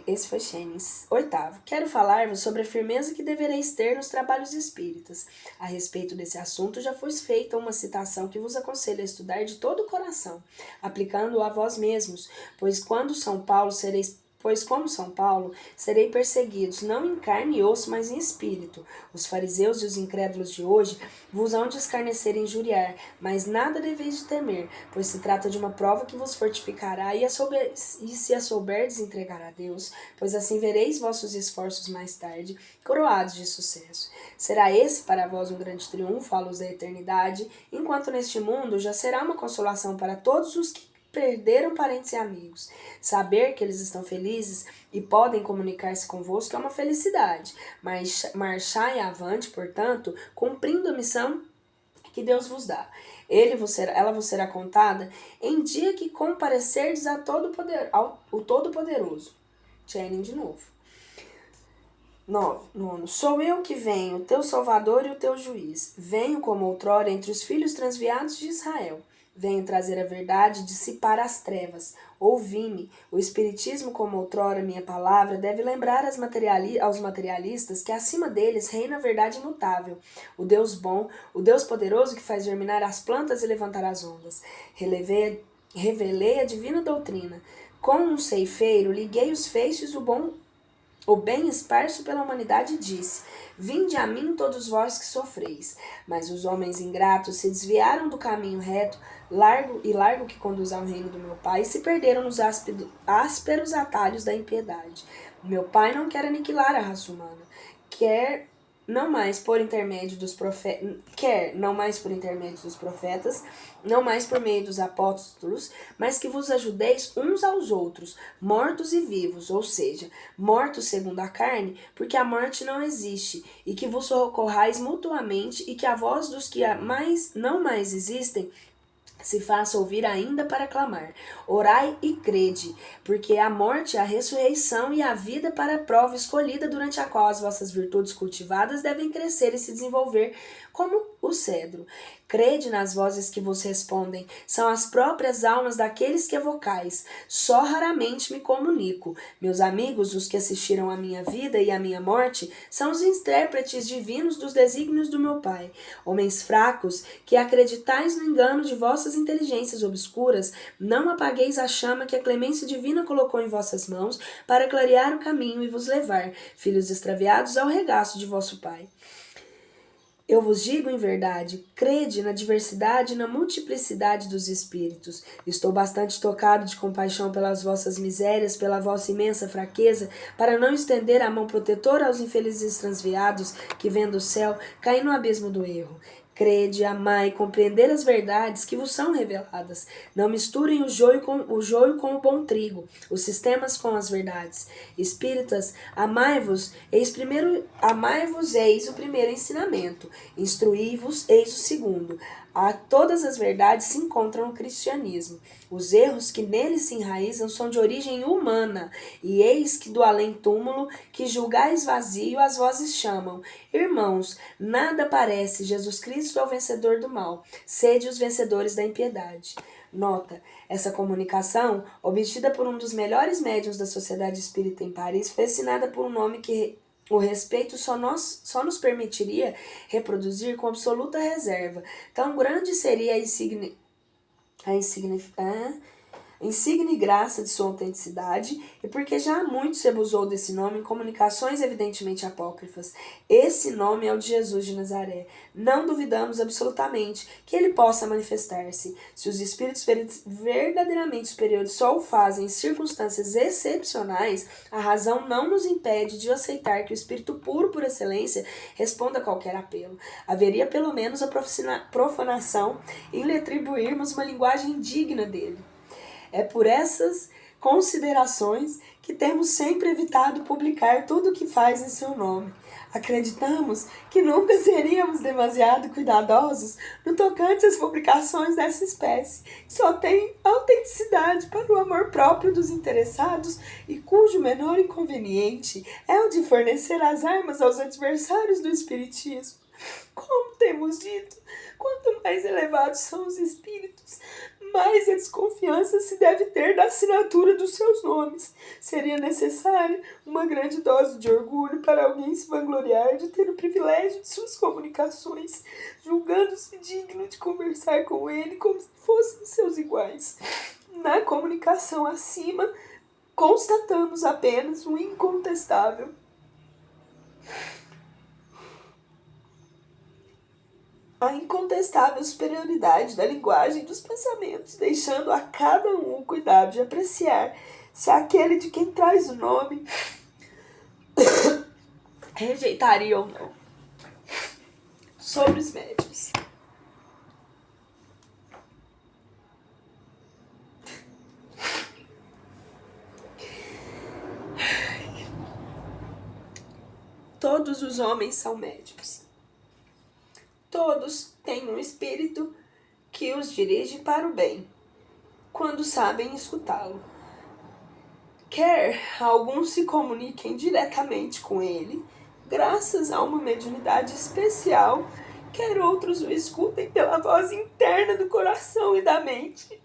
Esse foi Xênesis. 8º. Quero falar-vos sobre a firmeza que devereis ter nos trabalhos espíritas. A respeito desse assunto já foi feita uma citação que vos aconselho a estudar de todo o coração, aplicando-o a vós mesmos, pois como São Paulo, serei perseguidos, não em carne e osso, mas em espírito. Os fariseus e os incrédulos de hoje vos hão de escarnecer e injuriar, mas nada deveis de temer, pois se trata de uma prova que vos fortificará, e se a souberdes entregar a Deus, pois assim vereis vossos esforços mais tarde, coroados de sucesso. Será esse para vós um grande triunfo à luz da eternidade, enquanto neste mundo já será uma consolação para todos os que perderam parentes e amigos. Saber que eles estão felizes e podem comunicar-se convosco é uma felicidade, mas marchai avante, portanto, cumprindo a missão que Deus vos dá. Ela vos será contada em dia que comparecerdes ao Todo-Poderoso. Channing de novo. 9. Sou eu que venho, teu Salvador e o teu juiz. Venho como outrora entre os filhos transviados de Israel. Venho trazer a verdade e dissipar as trevas. Ouvi-me. O Espiritismo, como outrora minha palavra, deve lembrar aos materialistas que acima deles reina a verdade imutável. O Deus bom, o Deus poderoso que faz germinar as plantas e levantar as ondas. Revelei a divina doutrina. Com um ceifeiro, liguei os feixes o bem esparso pela humanidade disse: vinde a mim todos vós que sofreis. Mas os homens ingratos se desviaram do caminho reto, largo que conduz ao reino do meu Pai, e se perderam nos ásperos atalhos da impiedade. Meu Pai não quer aniquilar a raça humana, quer não mais por intermédio dos profetas, não mais por meio dos apóstolos, mas que vos ajudeis uns aos outros, mortos e vivos, ou seja, mortos segundo a carne, porque a morte não existe, e que vos socorrais mutuamente, e que a voz dos que não mais existem se faça ouvir ainda para clamar. Orai e crede, porque a morte, a ressurreição e a vida para a prova escolhida durante a qual as vossas virtudes cultivadas devem crescer e se desenvolver como o cedro. Crede nas vozes que vos respondem, são as próprias almas daqueles que evocais. Só raramente me comunico. Meus amigos, os que assistiram à minha vida e à minha morte, são os intérpretes divinos dos desígnios do meu Pai. Homens fracos, que acreditais no engano de vossas inteligências obscuras, não apagueis a chama que a clemência divina colocou em vossas mãos para clarear o caminho e vos levar, filhos extraviados, ao regaço de vosso Pai. Eu vos digo em verdade, crede na diversidade e na multiplicidade dos espíritos. Estou bastante tocado de compaixão pelas vossas misérias, pela vossa imensa fraqueza, para não estender a mão protetora aos infelizes transviados que, vendo o céu, caem no abismo do erro. Crede, amai, compreender as verdades que vos são reveladas. Não misturem o joio com o bom trigo, os sistemas com as verdades. Espíritas, amai-vos, eis o primeiro ensinamento. Instruí-vos, eis o segundo. Todas as verdades se encontram no cristianismo. Os erros que nele se enraizam são de origem humana, e eis que do além-túmulo, que julgais vazio, as vozes chamam. Irmãos, nada parece, Jesus Cristo é o vencedor do mal. Sede os vencedores da impiedade. Nota: essa comunicação, obtida por um dos melhores médiuns da Sociedade Espírita em Paris, foi assinada por um nome que o respeito só nos permitiria reproduzir com absoluta reserva. Tão grande seria a insigne graça de sua autenticidade, e porque já há muito se abusou desse nome em comunicações evidentemente apócrifas. Esse nome é o de Jesus de Nazaré. Não duvidamos absolutamente que ele possa manifestar-se. Se os espíritos verdadeiramente superiores só o fazem em circunstâncias excepcionais, a razão não nos impede de aceitar que o espírito puro por excelência responda a qualquer apelo. Haveria pelo menos a profanação em lhe atribuirmos uma linguagem digna dele. É por essas considerações que temos sempre evitado publicar tudo o que faz em seu nome. Acreditamos que nunca seríamos demasiado cuidadosos no tocante às publicações dessa espécie, que só tem autenticidade para o amor próprio dos interessados e cujo menor inconveniente é o de fornecer as armas aos adversários do espiritismo. Como temos dito, Quanto mais elevados são os espíritos, mais a desconfiança se deve ter da assinatura dos seus nomes. Seria necessária uma grande dose de orgulho para alguém se vangloriar de ter o privilégio de suas comunicações, julgando-se digno de conversar com ele como se fossem seus iguais. Na comunicação acima, constatamos apenas o incontestável. A incontestável superioridade da linguagem e dos pensamentos, deixando a cada um o cuidado de apreciar se aquele de quem traz o nome rejeitaria ou não. Sobre os médiuns. Todos os homens são médiuns. Todos têm um espírito que os dirige para o bem, quando sabem escutá-lo. Quer alguns se comuniquem diretamente com ele, graças a uma mediunidade especial, quer outros o escutem pela voz interna do coração e da mente.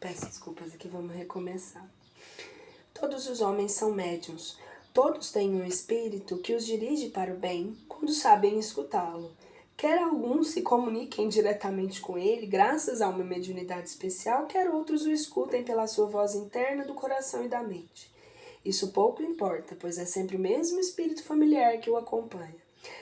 Peço desculpas aqui, vamos recomeçar. Todos os homens são médiuns. Todos têm um espírito que os dirige para o bem, quando sabem escutá-lo. Quer alguns se comuniquem diretamente com ele, graças a uma mediunidade especial, quer outros o escutem pela sua voz interna do coração e da mente. Isso pouco importa, pois é sempre o mesmo espírito familiar que o acompanha.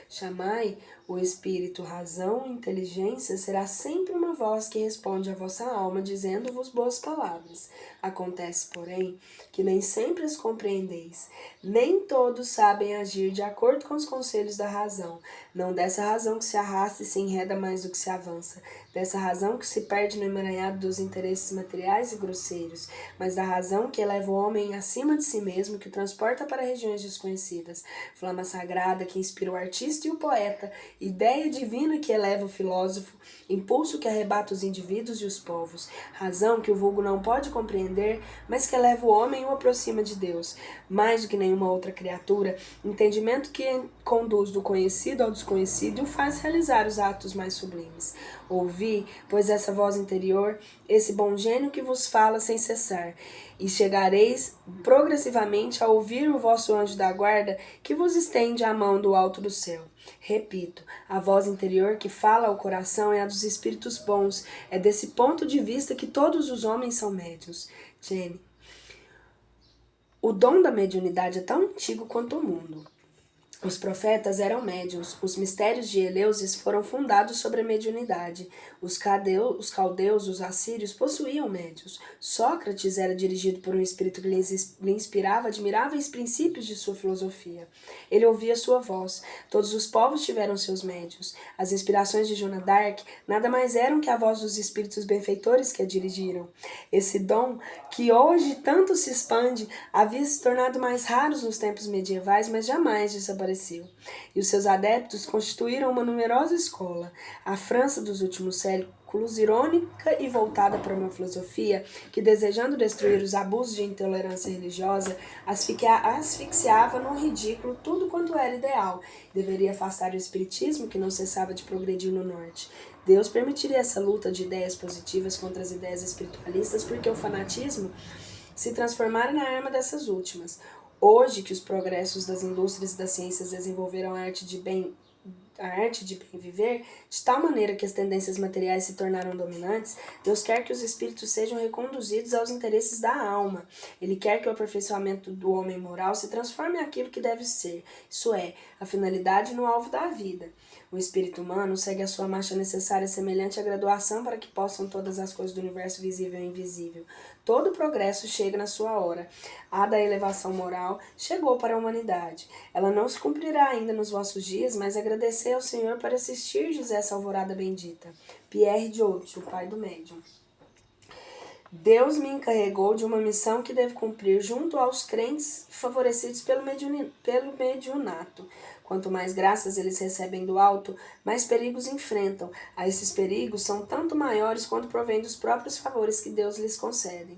Chamai o espírito razão e inteligência, será sempre uma voz que responde à vossa alma, dizendo-vos boas palavras. Acontece, porém, que nem sempre as compreendeis. Nem todos sabem agir de acordo com os conselhos da razão. Não dessa razão que se arrasta e se enreda mais do que se avança. Dessa razão que se perde no emaranhado dos interesses materiais e grosseiros, mas da razão que eleva o homem acima de si mesmo, que o transporta para regiões desconhecidas. Flama sagrada que inspira o artista e o poeta, ideia divina que eleva o filósofo, impulso que arrebata os indivíduos e os povos, razão que o vulgo não pode compreender, mas que eleva o homem e o aproxima de Deus. Mais do que nenhuma outra criatura, entendimento que conduz do conhecido ao desconhecido e o faz realizar os atos mais sublimes. Ouvi, pois essa voz interior, esse bom gênio que vos fala sem cessar, e chegareis progressivamente a ouvir o vosso anjo da guarda que vos estende a mão do alto do céu. Repito, a voz interior que fala ao coração é a dos espíritos bons. É desse ponto de vista que todos os homens são médiuns. Jenny. O dom da mediunidade é tão antigo quanto o mundo. Os profetas eram médiuns, os mistérios de Eleusis foram fundados sobre a mediunidade. Os caldeus, os assírios possuíam médiuns. Sócrates era dirigido por um espírito que lhe inspirava admiráveis princípios de sua filosofia. Ele ouvia sua voz. Todos os povos tiveram seus médiuns. As inspirações de Joana d'Arc nada mais eram que a voz dos espíritos benfeitores que a dirigiram. Esse dom, que hoje tanto se expande, havia se tornado mais raro nos tempos medievais, mas jamais desapareceu. E os seus adeptos constituíram uma numerosa escola. A França dos últimos séculos, irônica e voltada para uma filosofia que, desejando destruir os abusos de intolerância religiosa, asfixiava no ridículo tudo quanto era ideal. Deveria afastar o espiritismo, que não cessava de progredir no norte. Deus permitiria essa luta de ideias positivas contra as ideias espiritualistas, porque o fanatismo se transformara na arma dessas últimas. Hoje que os progressos das indústrias e das ciências desenvolveram a arte de bem viver, de tal maneira que as tendências materiais se tornaram dominantes, Deus quer que os espíritos sejam reconduzidos aos interesses da alma. Ele quer que o aperfeiçoamento do homem moral se transforme em aquilo que deve ser, isso é, a finalidade no alvo da vida. O espírito humano segue a sua marcha necessária semelhante à graduação para que possam todas as coisas do universo visível e invisível. Todo progresso chega na sua hora. A da elevação moral chegou para a humanidade. Ela não se cumprirá ainda nos vossos dias, mas agradecer ao Senhor para assistir-vos essa alvorada bendita. Pierre Jout, o pai do médium. Deus me encarregou de uma missão que devo cumprir junto aos crentes favorecidos pelo mediunato. Quanto mais graças eles recebem do alto, mais perigos enfrentam. A esses perigos são tanto maiores quanto provêm dos próprios favores que Deus lhes concede.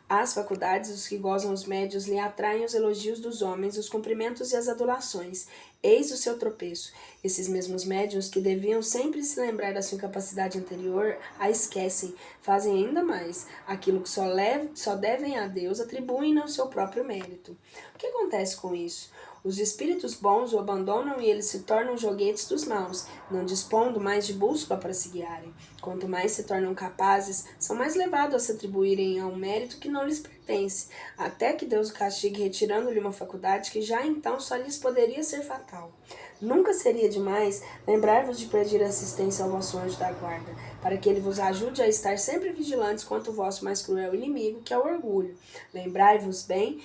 As faculdades dos que gozam os médios lhe atraem os elogios dos homens, os cumprimentos e as adulações. Eis o seu tropeço. Esses mesmos médiuns que deviam sempre se lembrar da sua incapacidade anterior, a esquecem, fazem ainda mais. Aquilo que só devem a Deus, atribuem ao seu próprio mérito. O que acontece com isso? Os espíritos bons o abandonam e eles se tornam joguetes dos maus, não dispondo mais de bússola para se guiarem. Quanto mais se tornam capazes, são mais levados a se atribuírem a um mérito que não lhes pertence, até que Deus o castigue retirando-lhe uma faculdade que já então só lhes poderia ser fatal. Nunca seria demais lembrar-vos de pedir assistência ao vosso anjo da guarda, para que ele vos ajude a estar sempre vigilantes contra o vosso mais cruel inimigo, que é o orgulho. Lembrai-vos bem,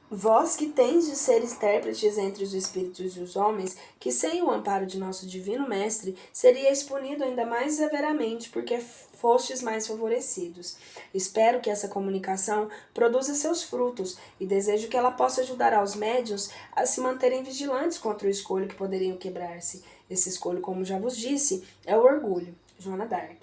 vós que tendes de ser intérpretes entre os espíritos e os homens, que sem o amparo de nosso divino mestre, seríeis punido ainda mais severamente, porque fostes mais favorecidos. Espero que essa comunicação produza seus frutos, e desejo que ela possa ajudar aos médiuns a se manterem vigilantes contra o escolho que poderiam quebrar-se. Esse escolho, como já vos disse, é o orgulho. Joana d'Arc.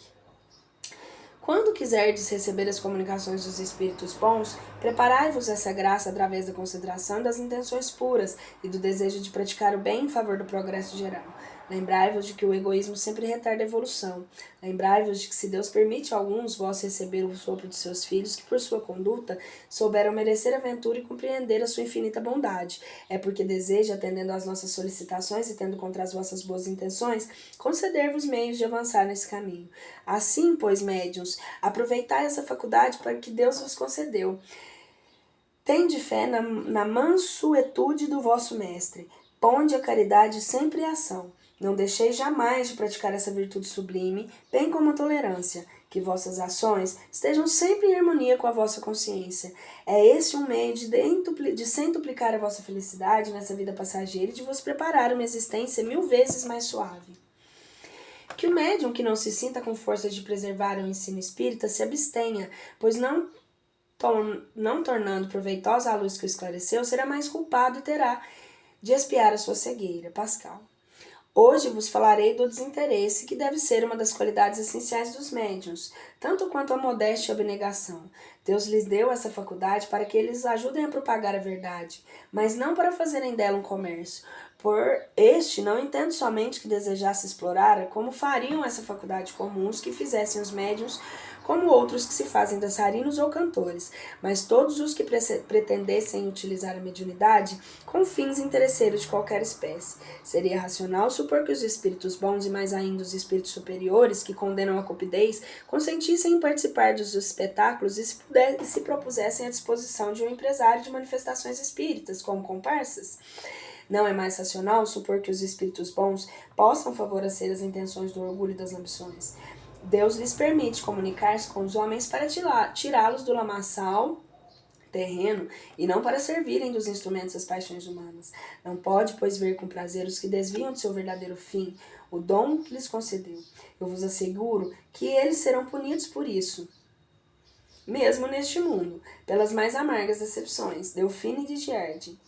Quando quiserdes receber as comunicações dos espíritos bons, preparai-vos essa graça através da consideração das intenções puras e do desejo de praticar o bem em favor do progresso geral. Lembrai-vos de que o egoísmo sempre retarda a evolução. Lembrai-vos de que se Deus permite a alguns vós receber o sopro de seus filhos, que por sua conduta souberam merecer a ventura e compreender a sua infinita bondade. É porque deseja, atendendo às nossas solicitações e tendo contra as vossas boas intenções, conceder-vos meios de avançar nesse caminho. Assim, pois, médiuns, aproveitai essa faculdade para que Deus vos concedeu. Tende fé na mansuetude do vosso mestre. Ponde a caridade sempre em ação. Não deixeis jamais de praticar essa virtude sublime, bem como a tolerância. Que vossas ações estejam sempre em harmonia com a vossa consciência. É este um meio de centuplicar a vossa felicidade nessa vida passageira e de vos preparar uma existência 1000 vezes mais suave. Que o médium que não se sinta com força de preservar o ensino espírita se abstenha, pois não tornando proveitosa a luz que o esclareceu, será mais culpado e terá de expiar a sua cegueira. Pascal. Hoje vos falarei do desinteresse, que deve ser uma das qualidades essenciais dos médiuns, tanto quanto a modéstia e a abnegação. Deus lhes deu essa faculdade para que eles ajudem a propagar a verdade, mas não para fazerem dela um comércio. Por este, não entendo somente que desejasse explorar, como fariam essa faculdade comuns que fizessem os médiuns como outros que se fazem dançarinos ou cantores, mas todos os que pretendessem utilizar a mediunidade com fins interesseiros de qualquer espécie. Seria racional supor que os espíritos bons e mais ainda os espíritos superiores, que condenam a cupidez, consentissem em participar dos espetáculos e se propusessem à disposição de um empresário de manifestações espíritas, como comparsas. Não é mais racional supor que os espíritos bons possam favorecer as intenções do orgulho e das ambições. Deus lhes permite comunicar-se com os homens para tirá-los do lamaçal terreno e não para servirem dos instrumentos das paixões humanas. Não pode, pois, ver com prazer os que desviam de seu verdadeiro fim, o dom que lhes concedeu. Eu vos asseguro que eles serão punidos por isso, mesmo neste mundo, pelas mais amargas decepções. Delfine de Giardi.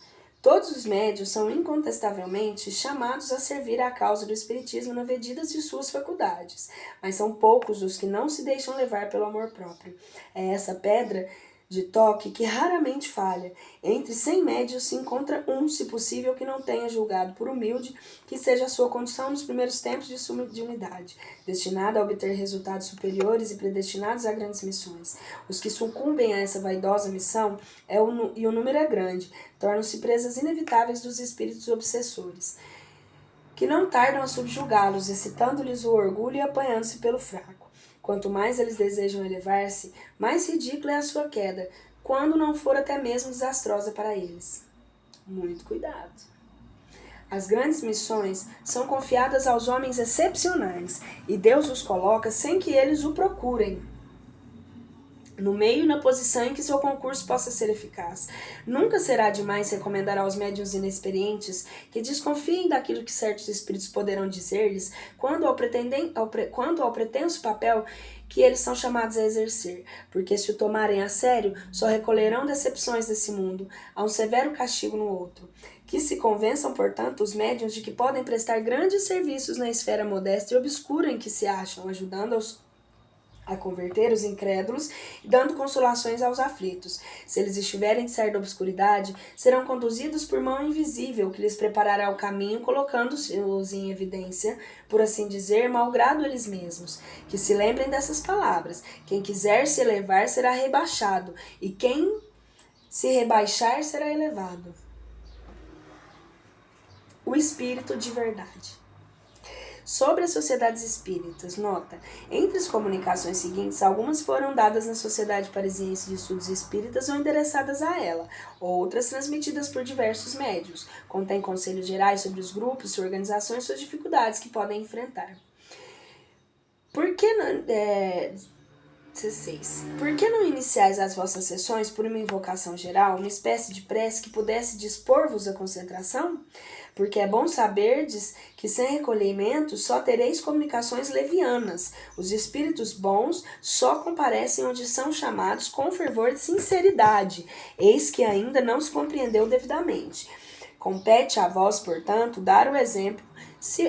Todos os médios são incontestavelmente chamados a servir à causa do espiritismo na medida de suas faculdades, mas são poucos os que não se deixam levar pelo amor próprio. É essa pedra de toque que raramente falha. Entre 100 médios se encontra um, se possível, que não tenha julgado por humilde que seja a sua condição nos primeiros tempos de sua mediunidade, destinada a obter resultados superiores e predestinados a grandes missões. Os que sucumbem a essa vaidosa missão, e o número é grande, tornam-se presas inevitáveis dos espíritos obsessores, que não tardam a subjugá-los, excitando-lhes o orgulho e apanhando-se pelo fraco. Quanto mais eles desejam elevar-se, mais ridícula é a sua queda, quando não for até mesmo desastrosa para eles. Muito cuidado. As grandes missões são confiadas aos homens excepcionais, e Deus os coloca sem que eles o procurem, no meio e na posição em que seu concurso possa ser eficaz. Nunca será demais recomendar aos médiuns inexperientes que desconfiem daquilo que certos espíritos poderão dizer-lhes quanto ao pretenso papel que eles são chamados a exercer, porque se o tomarem a sério, só recolherão decepções desse mundo, a um severo castigo no outro. Que se convençam, portanto, os médiuns de que podem prestar grandes serviços na esfera modesta e obscura em que se acham, ajudando a converter os incrédulos e dando consolações aos aflitos. Se eles estiverem de certa obscuridade, serão conduzidos por mão invisível, que lhes preparará o caminho, colocando-os em evidência, por assim dizer, malgrado eles mesmos. Que se lembrem dessas palavras: quem quiser se elevar será rebaixado, e quem se rebaixar será elevado. O Espírito de Verdade. Sobre as sociedades espíritas, nota: entre as comunicações seguintes, algumas foram dadas na Sociedade Parisiense de Estudos Espíritas ou endereçadas a ela, outras transmitidas por diversos médios. Contém conselhos gerais sobre os grupos, suas organizações e suas dificuldades que podem enfrentar. Por que não... 16. Por que não iniciais as vossas sessões por uma invocação geral, uma espécie de prece que pudesse dispor-vos à concentração? Porque é bom saberdes que sem recolhimento só tereis comunicações levianas. Os espíritos bons só comparecem onde são chamados com fervor de sinceridade. Eis que ainda não se compreendeu devidamente. Compete a vós, portanto, dar o exemplo,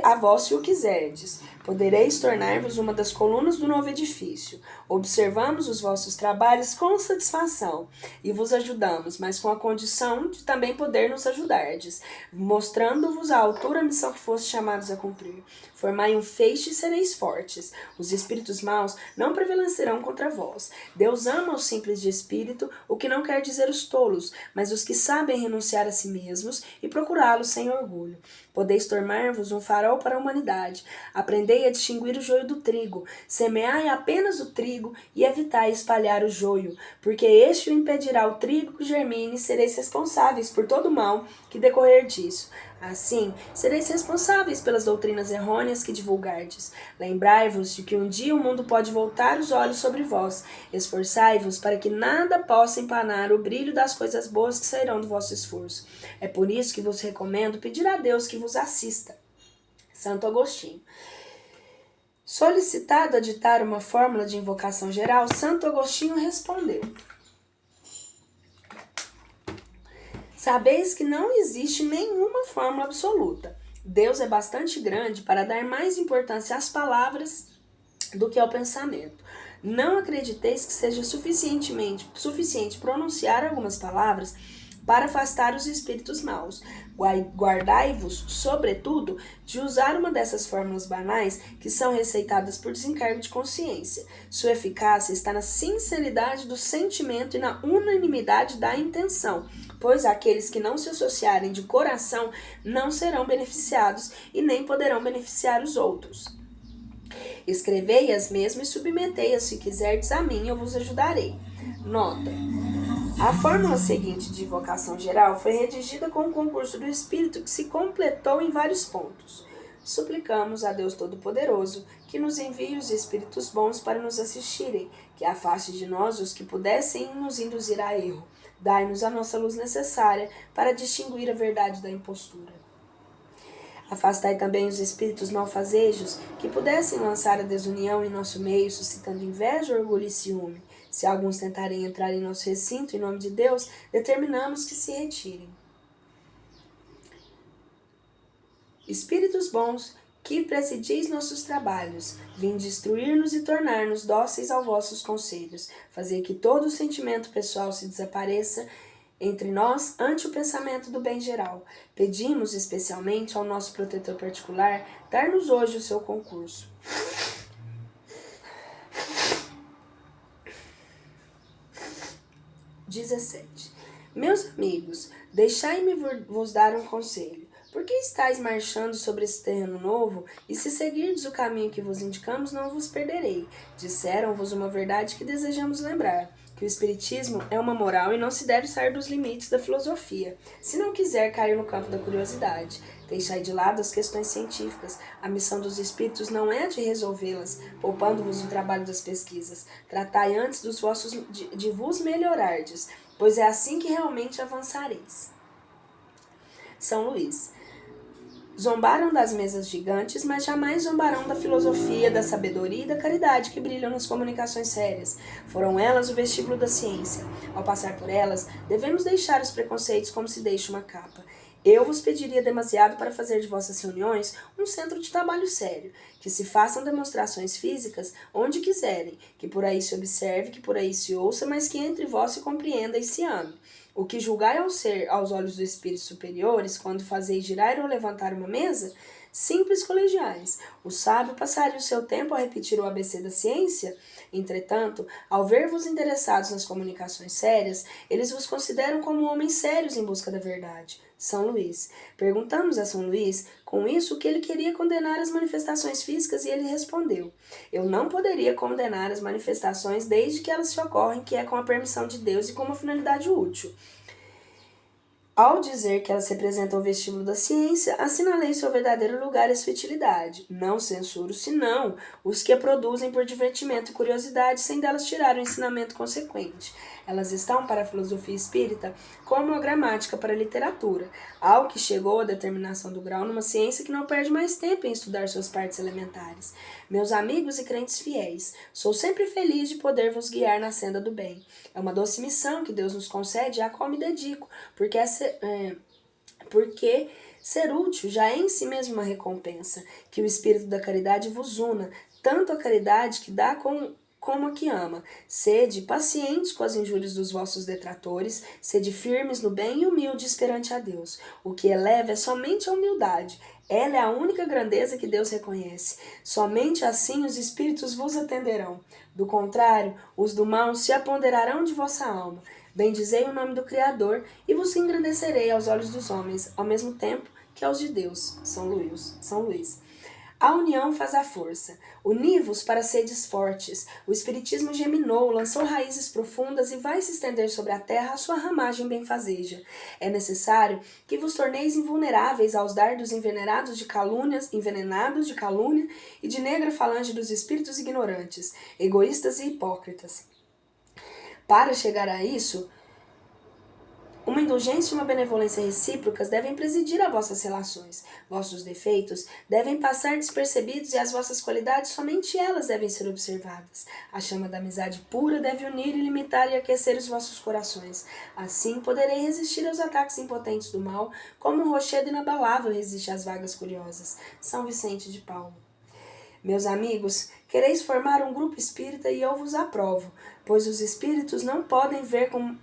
a vós se o quiserdes. Podereis tornar-vos uma das colunas do novo edifício. Observamos os vossos trabalhos com satisfação e vos ajudamos, mas com a condição de também poder nos ajudardes, mostrando-vos a altura a missão que foste chamados a cumprir. Formai um feixe e sereis fortes. Os espíritos maus não prevalecerão contra vós. Deus ama os simples de espírito, o que não quer dizer os tolos, mas os que sabem renunciar a si mesmos e procurá-lo sem orgulho. Podeis tornar-vos um farol para a humanidade. Aprendei a distinguir o joio do trigo. Semeai apenas o trigo e evitai espalhar o joio, porque este o impedirá o trigo que germine e sereis responsáveis por todo o mal que decorrer disso. Assim, sereis responsáveis pelas doutrinas errôneas que divulgardes. Lembrai-vos de que um dia o mundo pode voltar os olhos sobre vós. Esforçai-vos para que nada possa empanar o brilho das coisas boas que sairão do vosso esforço. É por isso que vos recomendo pedir a Deus que vos assista. Santo Agostinho. Solicitado a ditar uma fórmula de invocação geral, Santo Agostinho respondeu: sabeis que não existe nenhuma fórmula absoluta. Deus é bastante grande para dar mais importância às palavras do que ao pensamento. Não acrediteis que seja suficiente pronunciar algumas palavras para afastar os espíritos maus. Guardai-vos, sobretudo, de usar uma dessas fórmulas banais que são receitadas por desencargo de consciência. Sua eficácia está na sinceridade do sentimento e na unanimidade da intenção, pois aqueles que não se associarem de coração não serão beneficiados e nem poderão beneficiar os outros. Escrevei-as mesmo e submetei-as, se quiserdes, a mim, eu vos ajudarei. Nota: a fórmula seguinte de invocação geral foi redigida com o concurso do Espírito, que se completou em vários pontos. Suplicamos a Deus Todo-Poderoso que nos envie os Espíritos bons para nos assistirem, que afaste de nós os que pudessem nos induzir a erro. Dai-nos a nossa luz necessária para distinguir a verdade da impostura. Afastai também os espíritos malfazejos que pudessem lançar a desunião em nosso meio, suscitando inveja, orgulho e ciúme. Se alguns tentarem entrar em nosso recinto em nome de Deus, determinamos que se retirem. Espíritos bons, que presidis nossos trabalhos, vinde instruir-nos e tornar-nos dóceis aos vossos conselhos, fazer que todo o sentimento pessoal se desapareça entre nós ante o pensamento do bem geral. Pedimos especialmente ao nosso protetor particular dar-nos hoje o seu concurso. Meus amigos, deixai-me vos dar um conselho. Por que estáis marchando sobre esse terreno novo, e se seguirdes o caminho que vos indicamos, não vos perderei? Disseram-vos uma verdade que desejamos lembrar, que o Espiritismo é uma moral e não se deve sair dos limites da filosofia, se não quiser cair no campo da curiosidade. Deixai de lado as questões científicas. A missão dos espíritos não é a de resolvê-las, poupando-vos o trabalho das pesquisas. Tratai antes de vos melhorardes, pois é assim que realmente avançareis. São Luís. Zombaram das mesas gigantes, mas jamais zombarão da filosofia, da sabedoria e da caridade que brilham nas comunicações sérias. Foram elas o vestíbulo da ciência. Ao passar por elas, devemos deixar os preconceitos como se deixa uma capa. Eu vos pediria demasiado para fazer de vossas reuniões um centro de trabalho sério, que se façam demonstrações físicas onde quiserem, que por aí se observe, que por aí se ouça, mas que entre vós se compreenda e se ame. O que julgai ao ser, aos olhos dos espíritos superiores, quando fazeis girar ou levantar uma mesa? Simples colegiais. O sábio passaria o seu tempo a repetir o ABC da ciência? Entretanto, ao ver-vos interessados nas comunicações sérias, eles vos consideram como homens sérios em busca da verdade. São Luís. Perguntamos a São Luís, com isso, que ele queria condenar as manifestações físicas e ele respondeu: eu não poderia condenar as manifestações desde que elas se ocorrem, que é com a permissão de Deus e com uma finalidade útil. Ao dizer que elas representam o vestíbulo da ciência, assinalei seu verdadeiro lugar e sua utilidade. Não censuro, senão os que a produzem por divertimento e curiosidade, sem delas tirar o ensinamento consequente. Elas estão para a filosofia espírita como a gramática para a literatura, ao que chegou a determinação do grau numa ciência que não perde mais tempo em estudar suas partes elementares. Meus amigos e crentes fiéis, sou sempre feliz de poder vos guiar na senda do bem. É uma doce missão que Deus nos concede, à qual me dedico, porque ser útil já é em si mesmo uma recompensa. Que o Espírito da caridade vos una, tanto a caridade que dá como a que ama. Sede pacientes com as injúrias dos vossos detratores, sede firmes no bem e humildes perante a Deus. O que eleva é somente a humildade. Ela é a única grandeza que Deus reconhece. Somente assim os espíritos vos atenderão. Do contrário, os do mal se apoderarão de vossa alma. Bendizei o nome do Criador e vos engrandecerei aos olhos dos homens, ao mesmo tempo que aos de Deus. São Luís. A união faz a força. Uni-vos para sedes fortes. O Espiritismo geminou, lançou raízes profundas e vai se estender sobre a terra a sua ramagem benfazeja. É necessário que vos torneis invulneráveis aos dardos envenenados de calúnia e de negra falange dos espíritos ignorantes, egoístas e hipócritas. Para chegar a isso, uma indulgência e uma benevolência recíprocas devem presidir a vossas relações. Vossos defeitos devem passar despercebidos e as vossas qualidades, somente elas devem ser observadas. A chama da amizade pura deve unir e limitar e aquecer os vossos corações. Assim poderei resistir aos ataques impotentes do mal, como um rochedo inabalável resiste às vagas curiosas. São Vicente de Paulo. Meus amigos, quereis formar um grupo espírita e eu vos aprovo, pois os espíritos não podem ver com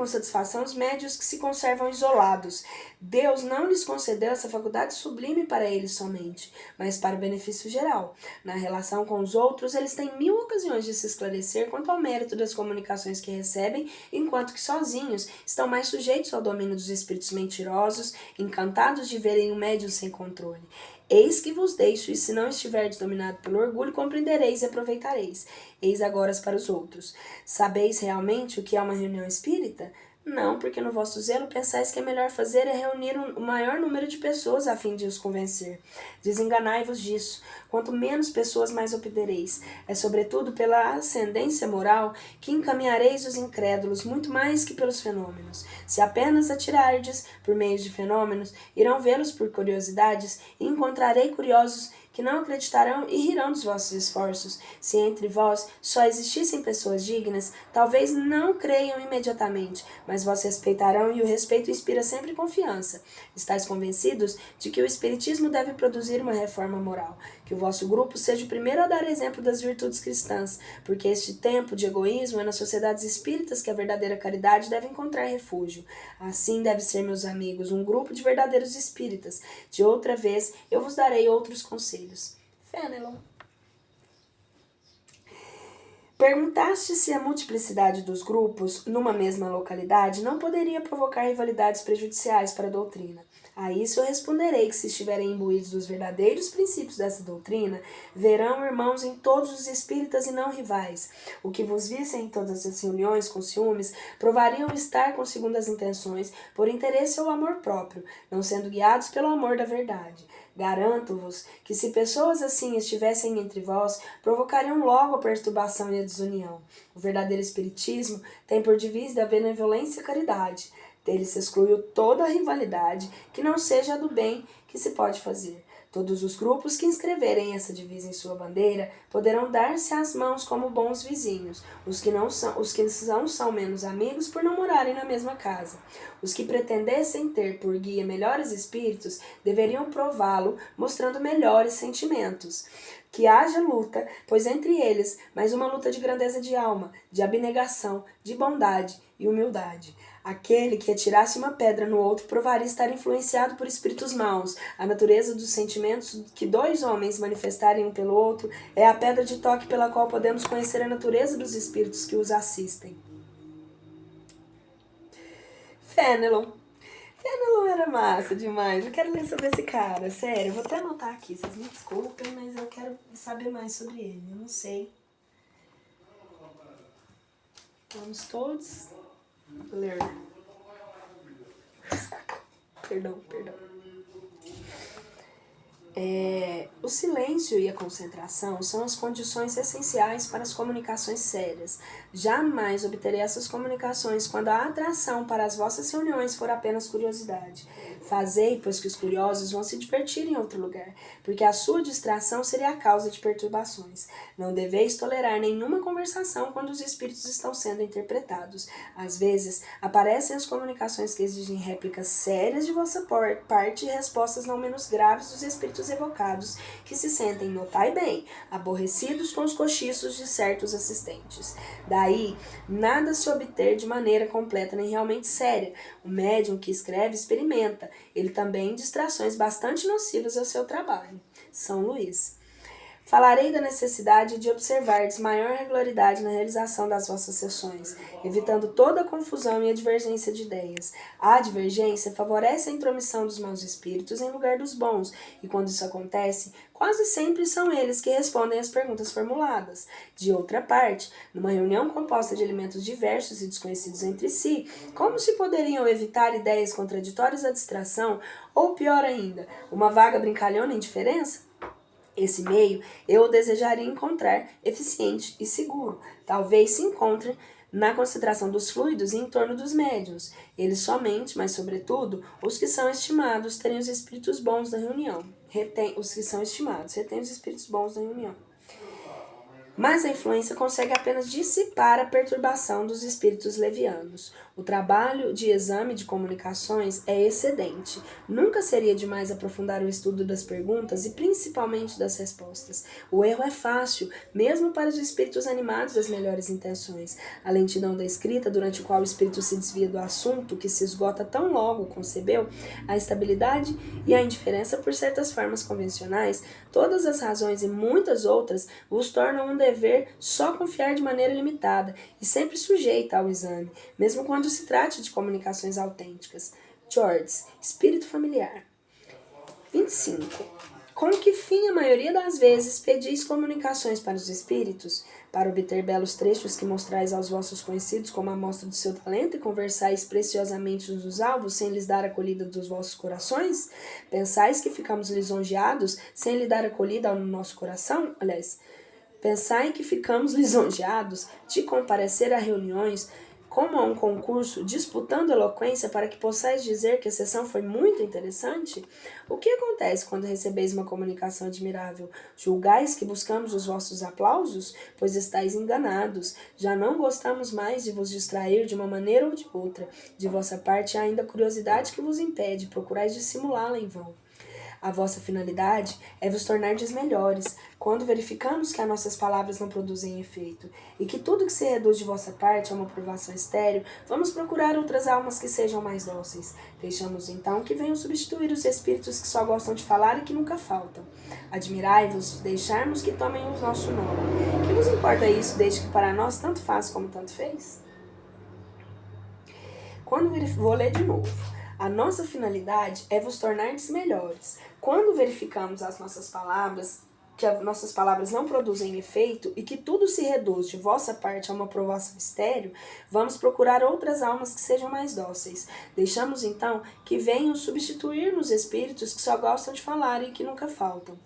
satisfação os médios que se conservam isolados. Deus não lhes concedeu essa faculdade sublime para eles somente, mas para o benefício geral. Na relação com os outros, eles têm 1000 ocasiões de se esclarecer quanto ao mérito das comunicações que recebem, enquanto que sozinhos estão mais sujeitos ao domínio dos espíritos mentirosos, encantados de verem o médium sem controle. Eis que vos deixo, e se não estiverdes dominado pelo orgulho, compreendereis e aproveitareis. Eis agora para os outros. Sabeis realmente o que é uma reunião espírita? Não, porque no vosso zelo pensais que é melhor fazer é reunir o maior número de pessoas a fim de os convencer. Desenganai-vos disso. Quanto menos pessoas, mais obtereis. É sobretudo pela ascendência moral que encaminhareis os incrédulos, muito mais que pelos fenômenos. Se apenas atirardes por meio de fenômenos, irão vê-los por curiosidades e encontrarei curiosos que não acreditarão e rirão dos vossos esforços. Se entre vós só existissem pessoas dignas, talvez não creiam imediatamente, mas vós respeitarão e o respeito inspira sempre confiança. Estais convencidos de que o Espiritismo deve produzir uma reforma moral, que o vosso grupo seja o primeiro a dar exemplo das virtudes cristãs, porque este tempo de egoísmo é nas sociedades espíritas que a verdadeira caridade deve encontrar refúgio. Assim deve ser, meus amigos, um grupo de verdadeiros espíritas. De outra vez, eu vos darei outros conselhos. Fenelon. Perguntaste se a multiplicidade dos grupos numa mesma localidade não poderia provocar rivalidades prejudiciais para a doutrina. A isso eu responderei que se estiverem imbuídos dos verdadeiros princípios dessa doutrina, verão irmãos em todos os espíritas e não rivais. O que vos vissem em todas as reuniões com ciúmes, provariam estar com segundas intenções, por interesse ou amor próprio, não sendo guiados pelo amor da verdade. Garanto-vos que se pessoas assim estivessem entre vós, provocariam logo a perturbação e a desunião. O verdadeiro espiritismo tem por divisa a benevolência e a caridade. Dele se excluiu toda a rivalidade que não seja a do bem que se pode fazer. Todos os grupos que inscreverem essa divisa em sua bandeira poderão dar-se as mãos como bons vizinhos. Os que não são menos amigos por não morarem na mesma casa. Os que pretendessem ter por guia melhores espíritos deveriam prová-lo, mostrando melhores sentimentos. Que haja luta, pois entre eles, mais uma luta de grandeza de alma, de abnegação, de bondade e humildade. Aquele que atirasse uma pedra no outro provaria estar influenciado por espíritos maus. A natureza dos sentimentos que dois homens manifestarem um pelo outro é a pedra de toque pela qual podemos conhecer a natureza dos espíritos que os assistem. Fenelon. Fenelon era massa demais. Eu quero ler sobre esse cara, sério. Eu vou até anotar aqui, vocês me desculpem, mas eu quero saber mais sobre ele. Eu não sei. Vamos todos ler. Perdão. O silêncio e a concentração são as condições essenciais para as comunicações sérias. Jamais obterei essas comunicações quando a atração para as vossas reuniões for apenas curiosidade. Fazei, pois que os curiosos vão se divertir em outro lugar, porque a sua distração seria a causa de perturbações. Não deveis tolerar nenhuma conversação quando os espíritos estão sendo interpretados. Às vezes, aparecem as comunicações que exigem réplicas sérias de vossa parte e respostas não menos graves dos espíritos evocados, que se sentem, notai bem, aborrecidos com os cochichos de certos assistentes. Daí, nada se obter de maneira completa nem realmente séria. O médium que escreve experimenta, ele também distrações bastante nocivas ao seu trabalho. São Luís. Falarei da necessidade de observardes maior regularidade na realização das vossas sessões, evitando toda a confusão e a divergência de ideias. A divergência favorece a intromissão dos maus espíritos em lugar dos bons, e quando isso acontece, quase sempre são eles que respondem às perguntas formuladas. De outra parte, numa reunião composta de elementos diversos e desconhecidos entre si, como se poderiam evitar ideias contraditórias à distração, ou pior ainda, uma vaga brincalhona indiferença? Esse meio eu desejaria encontrar eficiente e seguro. Talvez se encontre na concentração dos fluidos e em torno dos médiuns. Eles somente, mas sobretudo, os que são estimados terem os espíritos bons da reunião. Retém os espíritos bons da reunião. Mas a influência consegue apenas dissipar a perturbação dos espíritos levianos. O trabalho de exame de comunicações é excedente. Nunca seria demais aprofundar o estudo das perguntas e principalmente das respostas. O erro é fácil, mesmo para os espíritos animados das melhores intenções. A lentidão da escrita, durante a qual o espírito se desvia do assunto, que se esgota tão logo concebeu, a estabilidade e a indiferença por certas formas convencionais, todas as razões e muitas outras os tornam um dever só confiar de maneira limitada e sempre sujeita ao exame, mesmo quando se trate de comunicações autênticas. George, espírito familiar. 25. Com que fim a maioria das vezes pedis comunicações para os espíritos? Para obter belos trechos que mostrais aos vossos conhecidos como amostra do seu talento e conversais preciosamente uns dos alvos sem lhes dar acolhida dos vossos corações? Pensais que ficamos lisonjeados sem lhe dar acolhida ao nosso coração? Pensai que ficamos lisonjeados de comparecer a reuniões como a um concurso, disputando eloquência para que possais dizer que a sessão foi muito interessante? O que acontece quando recebeis uma comunicação admirável? Julgais que buscamos os vossos aplausos? Pois estáis enganados. Já não gostamos mais de vos distrair de uma maneira ou de outra. De vossa parte há ainda curiosidade que vos impede, procurais dissimulá-la em vão. A vossa finalidade é vos tornardes melhores, quando verificamos que as nossas palavras não produzem efeito, e que tudo que se reduz de vossa parte a uma provação estéril, vamos procurar outras almas que sejam mais dóceis. Deixamos então que venham substituir os espíritos que só gostam de falar e que nunca faltam. Admirai-vos de deixarmos que tomem o nosso nome. Que vos importa isso, desde que para nós tanto faz como tanto fez? Vou ler de novo. A nossa finalidade é vos tornardes melhores. Quando verificamos as nossas palavras, que as nossas palavras não produzem efeito e que tudo se reduz de vossa parte a uma provação estéril, vamos procurar outras almas que sejam mais dóceis. Deixamos então que venham substituir-nos espíritos que só gostam de falar e que nunca faltam.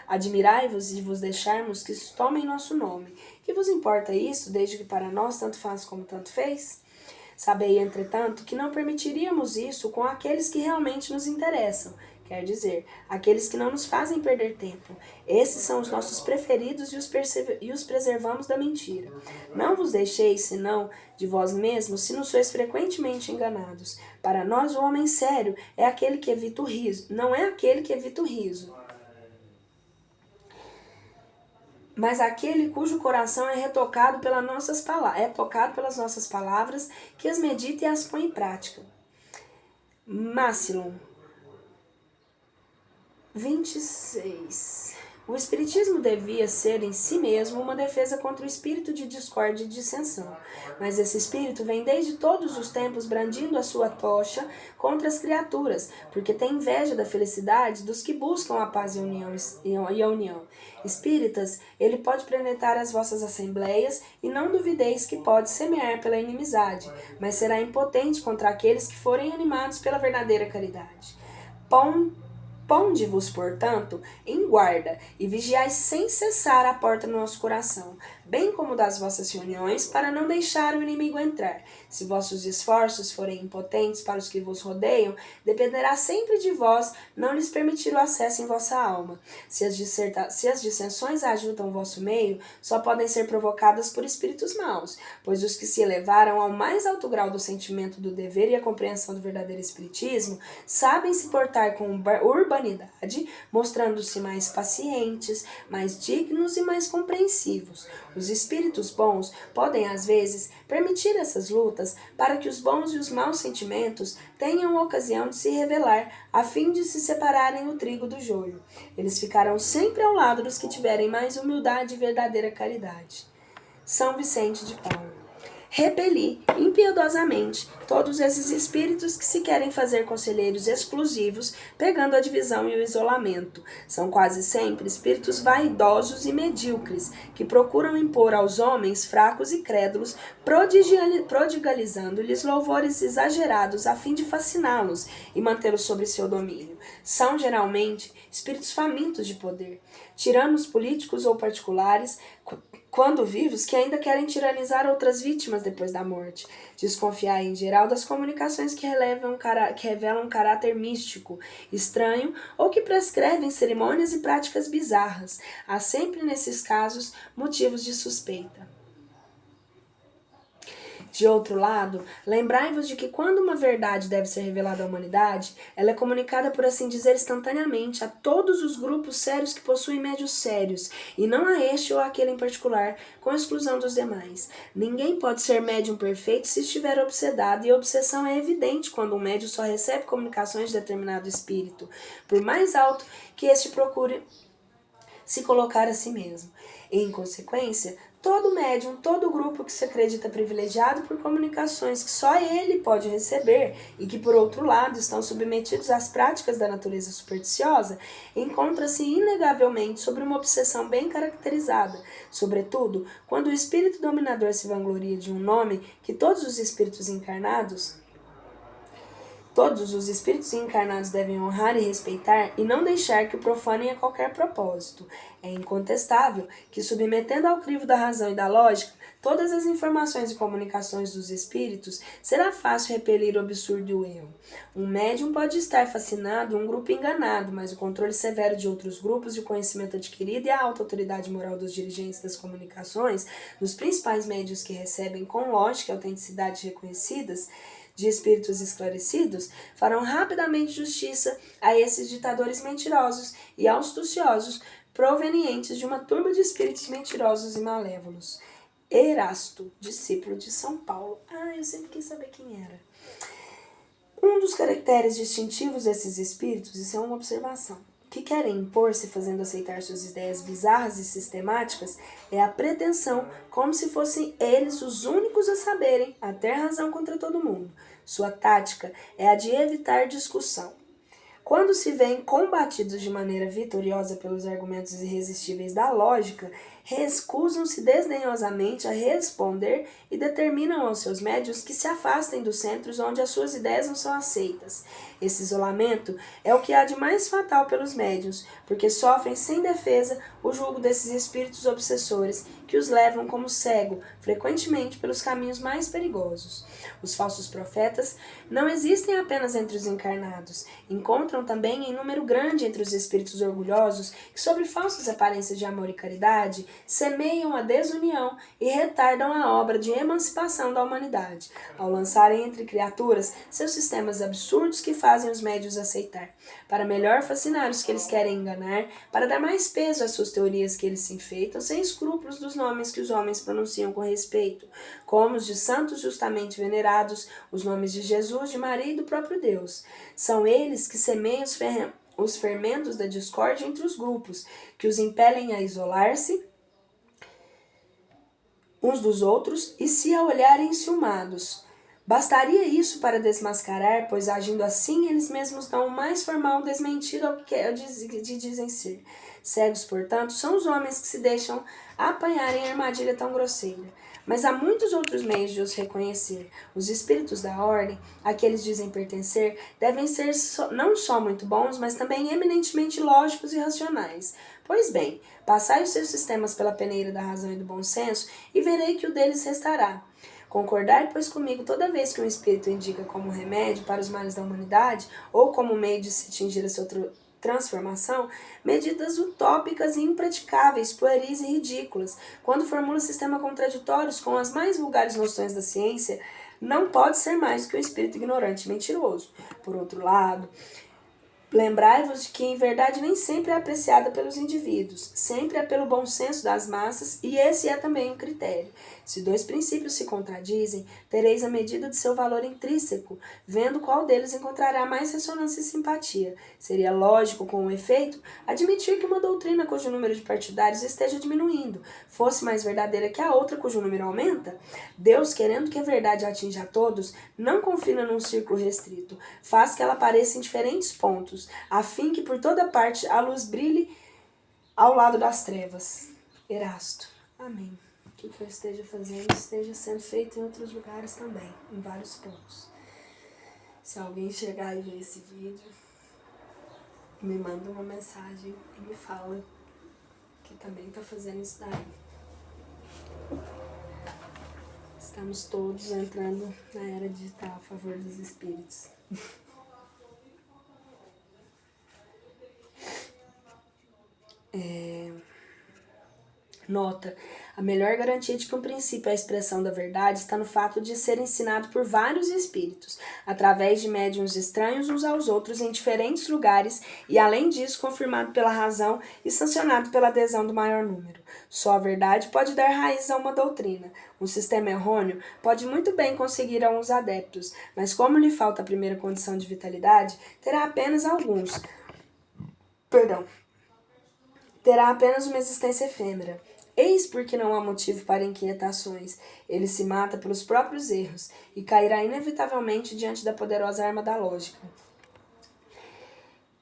Admirai-vos de vos deixarmos que tomem nosso nome. Que vos importa isso, desde que para nós tanto faz como tanto fez? Sabei, entretanto, que não permitiríamos isso com aqueles que realmente nos interessam. Quer dizer, aqueles que não nos fazem perder tempo. Esses são os nossos preferidos e os preservamos da mentira. Não vos deixeis, senão, de vós mesmos, se não sois frequentemente enganados. Para nós, o homem sério é aquele que evita o riso, não é aquele que evita o riso, mas aquele cujo coração é tocado pelas nossas palavras, que as medita e as põe em prática. Macilon 26. O espiritismo devia ser em si mesmo uma defesa contra o espírito de discórdia e dissensão, mas esse espírito vem desde todos os tempos brandindo a sua tocha contra as criaturas, porque tem inveja da felicidade dos que buscam a paz e a união. Espíritas, ele pode penetrar as vossas assembleias e não duvideis que pode semear pela inimizade, mas será impotente contra aqueles que forem animados pela verdadeira caridade. Ponde-vos, portanto, em guarda, e vigiai sem cessar a porta do nosso coração, bem como das vossas reuniões, para não deixar o inimigo entrar. Se vossos esforços forem impotentes para os que vos rodeiam, dependerá sempre de vós não lhes permitir o acesso em vossa alma. Se as dissensões agitam o vosso meio, só podem ser provocadas por espíritos maus, pois os que se elevaram ao mais alto grau do sentimento do dever e a compreensão do verdadeiro espiritismo sabem se portar com urbanidade, mostrando-se mais pacientes, mais dignos e mais compreensivos. Os espíritos bons podem, às vezes, permitir essas lutas para que os bons e os maus sentimentos tenham ocasião de se revelar, a fim de se separarem o trigo do joio. Eles ficarão sempre ao lado dos que tiverem mais humildade e verdadeira caridade. São Vicente de Paulo. Repeli impiedosamente todos esses espíritos que se querem fazer conselheiros exclusivos, pegando a divisão e o isolamento. São quase sempre espíritos vaidosos e medíocres, que procuram impor aos homens fracos e crédulos, prodigalizando-lhes louvores exagerados a fim de fasciná-los e mantê-los sob seu domínio. São, geralmente, espíritos famintos de poder, tiranos políticos ou particulares, quando vivos, que ainda querem tiranizar outras vítimas depois da morte. Desconfiar, em geral, das comunicações que revelam um caráter místico, estranho ou que prescrevem cerimônias e práticas bizarras. Há sempre, nesses casos, motivos de suspeita. De outro lado, lembrai-vos de que quando uma verdade deve ser revelada à humanidade, ela é comunicada, por assim dizer, instantaneamente a todos os grupos sérios que possuem médios sérios, e não a este ou aquele em particular, com exclusão dos demais. Ninguém pode ser médium perfeito se estiver obsedado, e a obsessão é evidente quando um médium só recebe comunicações de determinado espírito, por mais alto que este procure se colocar a si mesmo. Em consequência, todo médium, todo grupo que se acredita privilegiado por comunicações que só ele pode receber e que, por outro lado, estão submetidos às práticas da natureza supersticiosa, encontra-se inegavelmente sobre uma obsessão bem caracterizada, sobretudo quando o espírito dominador se vangloria de um nome que todos os espíritos encarnados devem honrar e respeitar e não deixar que o profanem a qualquer propósito. É incontestável que, submetendo ao crivo da razão e da lógica todas as informações e comunicações dos espíritos, será fácil repelir o absurdo e o erro. Um médium pode estar fascinado um grupo enganado, mas o controle severo de outros grupos e o conhecimento adquirido e a alta autoridade moral dos dirigentes das comunicações, dos principais médiuns que recebem com lógica e autenticidade reconhecidas, de espíritos esclarecidos, farão rapidamente justiça a esses ditadores mentirosos e astuciosos provenientes de uma turma de espíritos mentirosos e malévolos. Erasto, discípulo de São Paulo. Eu sempre quis saber quem era. Um dos caracteres distintivos desses espíritos, isso é uma observação, que querem impor-se fazendo aceitar suas ideias bizarras e sistemáticas, é a pretensão, como se fossem eles os únicos a saberem, a ter razão contra todo mundo. Sua tática é a de evitar discussão. Quando se veem combatidos de maneira vitoriosa pelos argumentos irresistíveis da lógica, recusam-se desdenhosamente a responder e determinam aos seus médiuns que se afastem dos centros onde as suas ideias não são aceitas. Esse isolamento é o que há de mais fatal pelos médiuns, porque sofrem sem defesa o jugo desses espíritos obsessores que os levam como cego, frequentemente pelos caminhos mais perigosos. Os falsos profetas não existem apenas entre os encarnados, encontram também em número grande entre os espíritos orgulhosos que, sob falsas aparências de amor e caridade, semeiam a desunião e retardam a obra de emancipação da humanidade, ao lançarem entre criaturas seus sistemas absurdos que fazem os médios aceitar, para melhor fascinar os que eles querem enganar, para dar mais peso às suas teorias que eles se enfeitam, sem escrúpulos dos nomes que os homens pronunciam com respeito, como os de santos justamente venerados, os nomes de Jesus, de Maria e do próprio Deus. São eles que semeiam os fermentos da discórdia entre os grupos, que os impelem a isolar-se uns dos outros e se a olharem enciumados. Bastaria isso para desmascarar, pois agindo assim eles mesmos dão o mais formal desmentido ao que dizem ser. Cegos, portanto, são os homens que se deixam apanhar em armadilha tão grosseira. Mas há muitos outros meios de os reconhecer. Os espíritos da ordem, a que eles dizem pertencer, devem ser não só muito bons, mas também eminentemente lógicos e racionais. Pois bem, passai os seus sistemas pela peneira da razão e do bom senso, e verei que o deles restará. Concordai, pois, comigo toda vez que um espírito indica como remédio para os males da humanidade, ou como meio de se atingir a sua transformação, medidas utópicas e impraticáveis, pueris e ridículas. Quando formula sistemas contraditórios com as mais vulgares noções da ciência, não pode ser mais que um espírito ignorante e mentiroso. Por outro lado, lembrai-vos de que em verdade nem sempre é apreciada pelos indivíduos, sempre é pelo bom senso das massas, e esse é também um critério. Se dois princípios se contradizem, tereis a medida de seu valor intrínseco, vendo qual deles encontrará mais ressonância e simpatia. Seria lógico, com o efeito, admitir que uma doutrina cujo número de partidários esteja diminuindo fosse mais verdadeira que a outra cujo número aumenta? Deus, querendo que a verdade atinja a todos, não confina num círculo restrito, faz que ela apareça em diferentes pontos, a fim que por toda parte a luz brilhe ao lado das trevas. Erasto. Amém. Que o que eu esteja fazendo esteja sendo feito em outros lugares também, em vários pontos. Se alguém chegar e ver esse vídeo, me manda uma mensagem e me fala que também está fazendo isso daí. Estamos todos entrando na era digital a favor dos espíritos. Nota: a melhor garantia de que um princípio é a expressão da verdade está no fato de ser ensinado por vários espíritos, através de médiuns estranhos uns aos outros em diferentes lugares e, além disso, confirmado pela razão e sancionado pela adesão do maior número. Só a verdade pode dar raiz a uma doutrina. Um sistema errôneo pode muito bem conseguir alguns adeptos, mas como lhe falta a primeira condição de vitalidade, terá apenas uma existência efêmera. Eis porque não há motivo para inquietações. Ele se mata pelos próprios erros e cairá inevitavelmente diante da poderosa arma da lógica.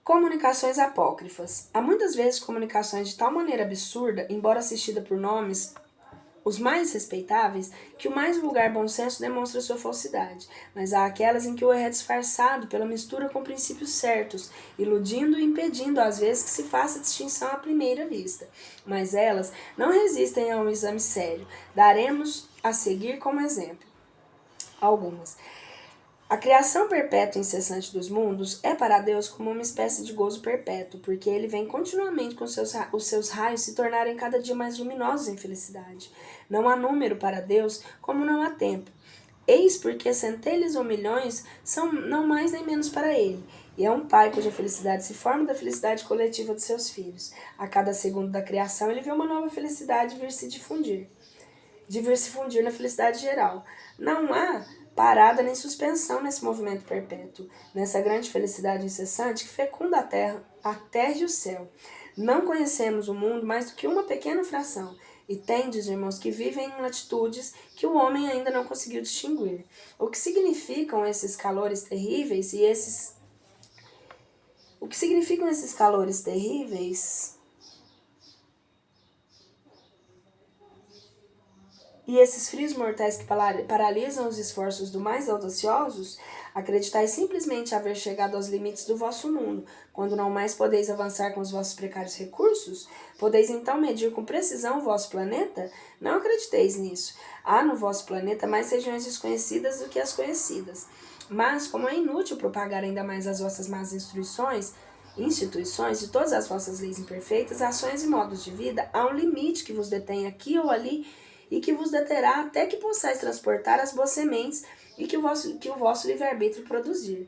Comunicações apócrifas. Há muitas vezes comunicações de tal maneira absurda, embora assistida por nomes os mais respeitáveis, que o mais vulgar bom senso demonstra sua falsidade, mas há aquelas em que o erro é disfarçado pela mistura com princípios certos, iludindo e impedindo às vezes que se faça distinção à primeira vista. Mas elas não resistem a um exame sério. Daremos a seguir como exemplo algumas. A criação perpétua e incessante dos mundos é para Deus como uma espécie de gozo perpétuo, porque ele vem continuamente com os seus raios se tornarem cada dia mais luminosos em felicidade. Não há número para Deus, como não há tempo. Eis porque centelhas ou milhões são não mais nem menos para ele. E é um pai cuja felicidade se forma da felicidade coletiva de seus filhos. A cada segundo da criação ele vê uma nova felicidade vir se fundir na felicidade geral. Não há parada nem suspensão nesse movimento perpétuo, nessa grande felicidade incessante que fecunda a terra e o céu. Não conhecemos o mundo mais do que uma pequena fração, e tendes, irmãos, que vivem em latitudes que o homem ainda não conseguiu distinguir. O que significam esses calores terríveis e esses frios mortais que paralisam os esforços do mais audaciosos, acreditais simplesmente haver chegado aos limites do vosso mundo, quando não mais podeis avançar com os vossos precários recursos? Podeis então medir com precisão o vosso planeta? Não acrediteis nisso. Há no vosso planeta mais regiões desconhecidas do que as conhecidas. Mas, como é inútil propagar ainda mais as vossas más instituições de todas as vossas leis imperfeitas, ações e modos de vida, há um limite que vos detém aqui ou ali e que vos deterá até que possais transportar as boas sementes e que o vosso livre-arbítrio produzir.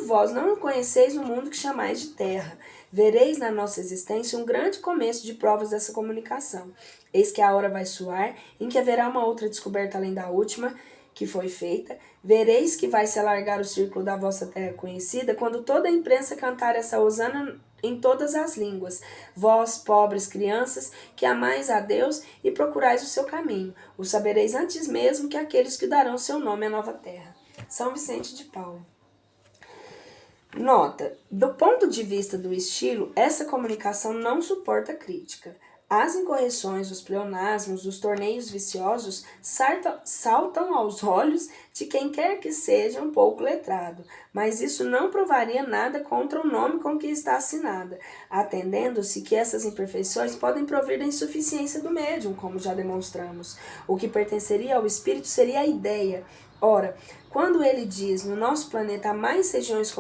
Vós não conheceis o mundo que chamais de terra. Vereis na nossa existência um grande começo de provas dessa comunicação. Eis que a hora vai soar, em que haverá uma outra descoberta além da última, que foi feita. Vereis que vai se alargar o círculo da vossa terra conhecida, quando toda a imprensa cantar essa hosana em todas as línguas. Vós, pobres crianças, que amais a Deus e procurais o seu caminho, o sabereis antes mesmo que aqueles que darão seu nome à nova terra. São Vicente de Paulo. Nota: do ponto de vista do estilo, essa comunicação não suporta crítica. As incorreções, os pleonasmos, os torneios viciosos saltam aos olhos de quem quer que seja um pouco letrado, mas isso não provaria nada contra o nome com que está assinada, atendendo-se que essas imperfeições podem provir da insuficiência do médium, como já demonstramos. O que pertenceria ao espírito seria a ideia. Ora, quando ele diz no nosso planeta há mais regiões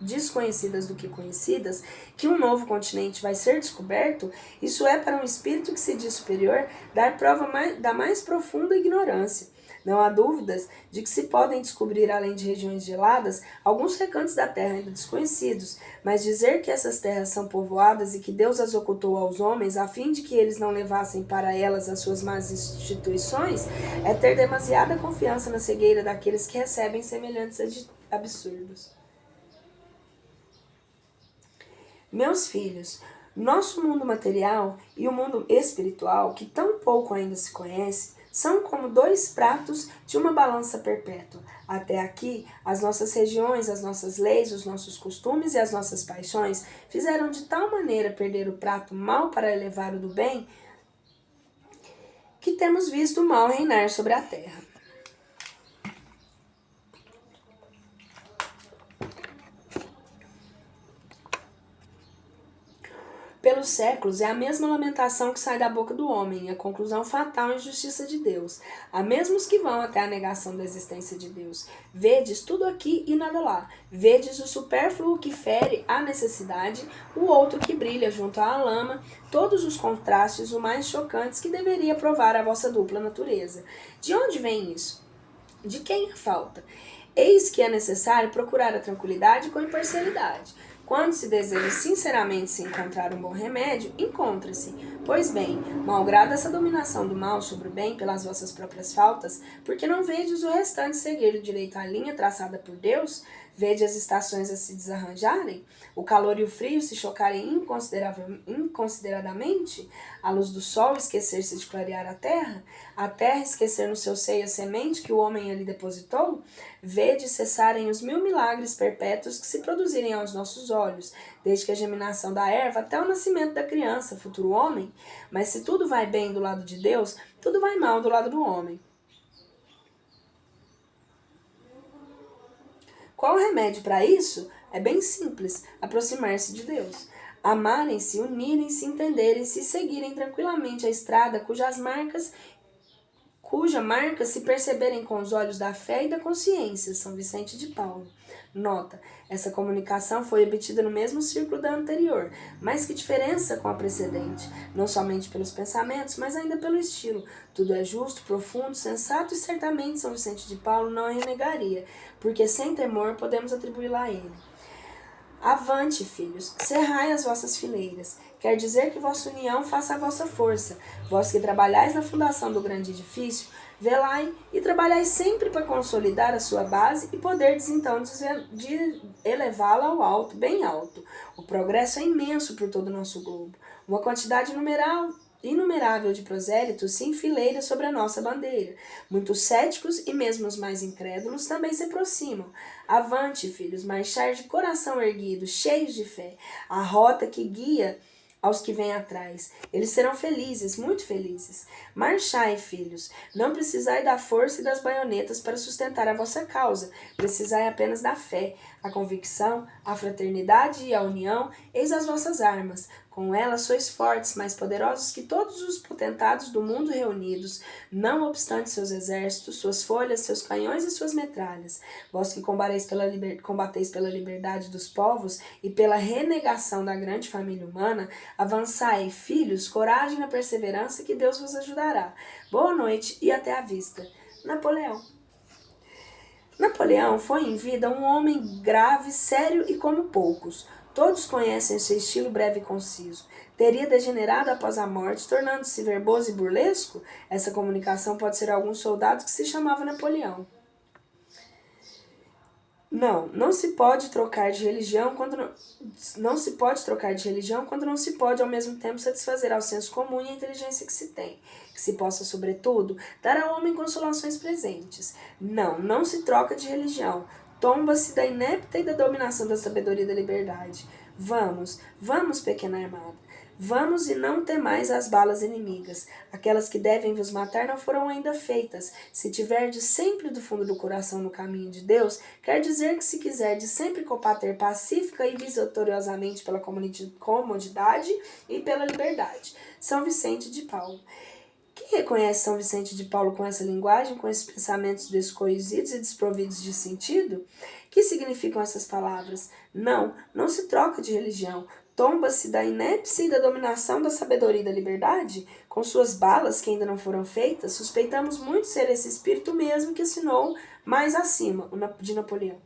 desconhecidas do que conhecidas, que um novo continente vai ser descoberto, isso é para um espírito que se diz superior dar prova da mais profunda ignorância. Não há dúvidas de que se podem descobrir, além de regiões geladas, alguns recantos da terra ainda desconhecidos, mas dizer que essas terras são povoadas e que Deus as ocultou aos homens a fim de que eles não levassem para elas as suas más instituições é ter demasiada confiança na cegueira daqueles que recebem semelhantes absurdos. Meus filhos, nosso mundo material e o mundo espiritual, que tão pouco ainda se conhece, são como dois pratos de uma balança perpétua. Até aqui, as nossas regiões, as nossas leis, os nossos costumes e as nossas paixões fizeram de tal maneira perder o prato mal para elevar o do bem, que temos visto o mal reinar sobre a terra. Pelos séculos, é a mesma lamentação que sai da boca do homem, a conclusão fatal e injustiça de Deus. Há mesmos que vão até a negação da existência de Deus. Vedes tudo aqui e nada lá. Vedes o supérfluo que fere a necessidade, o outro que brilha junto à lama, todos os contrastes, o mais chocantes que deveria provar a vossa dupla natureza. De onde vem isso? De quem a falta? Eis que é necessário procurar a tranquilidade com imparcialidade. Quando se deseja sinceramente se encontrar um bom remédio, encontra-se. Pois bem, malgrado essa dominação do mal sobre o bem pelas vossas próprias faltas, porque não vedes o restante seguir o direito à linha traçada por Deus? Vede as estações a se desarranjarem? O calor e o frio se chocarem inconsideradamente? A luz do sol esquecer-se de clarear a terra esquecer no seu seio a semente que o homem ali depositou? Vede cessarem os 1000 milagres perpétuos que se produzirem aos nossos olhos, desde que a germinação da erva até o nascimento da criança, futuro homem. Mas se tudo vai bem do lado de Deus, tudo vai mal do lado do homem. Qual o remédio para isso? É bem simples, aproximar-se de Deus. Amarem-se, unirem-se, entenderem-se e seguirem tranquilamente a estrada cuja marca se perceberem com os olhos da fé e da consciência. São Vicente de Paulo. Nota: essa comunicação foi obtida no mesmo círculo da anterior, mas que diferença com a precedente, não somente pelos pensamentos, mas ainda pelo estilo. Tudo é justo, profundo, sensato e certamente São Vicente de Paulo não a renegaria, porque sem temor podemos atribuí-la a ele. Avante, filhos, cerrai as vossas fileiras. Quer dizer que vossa união faça a vossa força. Vós que trabalhais na fundação do grande edifício, velai e trabalhai sempre para consolidar a sua base e poderdes então de elevá-la ao alto, bem alto. O progresso é imenso por todo o nosso globo. Uma quantidade inumerável de prosélitos se enfileira sobre a nossa bandeira. Muitos céticos e mesmo os mais incrédulos também se aproximam. Avante, filhos, marchar de coração erguido, cheios de fé. A rota que guia aos que vêm atrás. Eles serão felizes, muito felizes. Marchai, filhos, não precisai da força e das baionetas para sustentar a vossa causa. Precisai apenas da fé, a convicção, a fraternidade e a união, eis as vossas armas. Com elas sois fortes, mais poderosos que todos os potentados do mundo reunidos, não obstante seus exércitos, suas folhas, seus canhões e suas metralhas. Vós que combateis pela liberdade dos povos e pela renegação da grande família humana, avançai, filhos, coragem na perseverança que Deus vos ajudará. Boa noite e até a vista. Napoleão. Napoleão foi em vida um homem grave, sério e como poucos. Todos conhecem seu estilo breve e conciso. Teria degenerado após a morte, tornando-se verboso e burlesco? Essa comunicação pode ser algum soldado que se chamava Napoleão. Não se pode trocar de religião quando não se pode ao mesmo tempo satisfazer ao senso comum e à inteligência que se tem, que se possa, sobretudo, dar ao homem consolações presentes. Não se troca de religião. Tomba-se da inépita e da dominação da sabedoria e da liberdade. Vamos, pequena armada. Vamos e não temais as balas inimigas. Aquelas que devem vos matar não foram ainda feitas. Se tiverdes sempre do fundo do coração no caminho de Deus, quer dizer que se quiserdes sempre combater pacífica e vitoriosamente pela comodidade e pela liberdade. São Vicente de Paulo. Quem reconhece São Vicente de Paulo com essa linguagem, com esses pensamentos desconhecidos e desprovidos de sentido? Que significam essas palavras? Não se troca de religião. Tomba-se da inépcia e da dominação da sabedoria e da liberdade? Com suas balas que ainda não foram feitas, suspeitamos muito ser esse espírito mesmo que assinou mais acima, de Napoleão.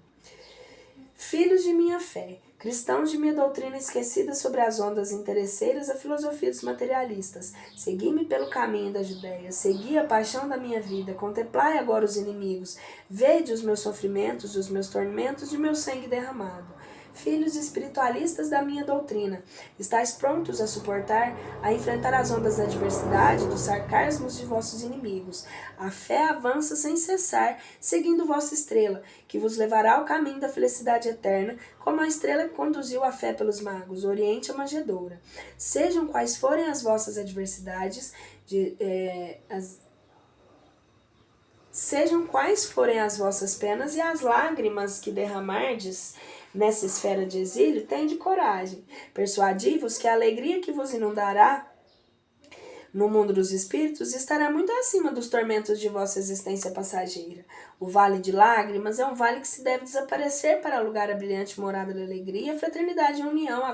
Filhos de minha fé, cristãos de minha doutrina esquecida sobre as ondas interesseiras da filosofia dos materialistas, segui-me pelo caminho da Judéia, segui a paixão da minha vida, contemplai agora os inimigos, vede os meus sofrimentos, os meus tormentos e o meu sangue derramado. Filhos espiritualistas da minha doutrina, estáis prontos a suportar, a enfrentar as ondas da adversidade, dos sarcasmos de vossos inimigos. A fé avança sem cessar, seguindo vossa estrela, que vos levará ao caminho da felicidade eterna, como a estrela que conduziu a fé pelos magos, Oriente a Manjedoura. Sejam quais forem as vossas adversidades, sejam quais forem as vossas penas e as lágrimas que derramardes nessa esfera de exílio, tende coragem. Persuadi-vos que a alegria que vos inundará no mundo dos espíritos estará muito acima dos tormentos de vossa existência passageira. O vale de lágrimas é um vale que se deve desaparecer para alugar a brilhante morada da alegria, fraternidade e união, a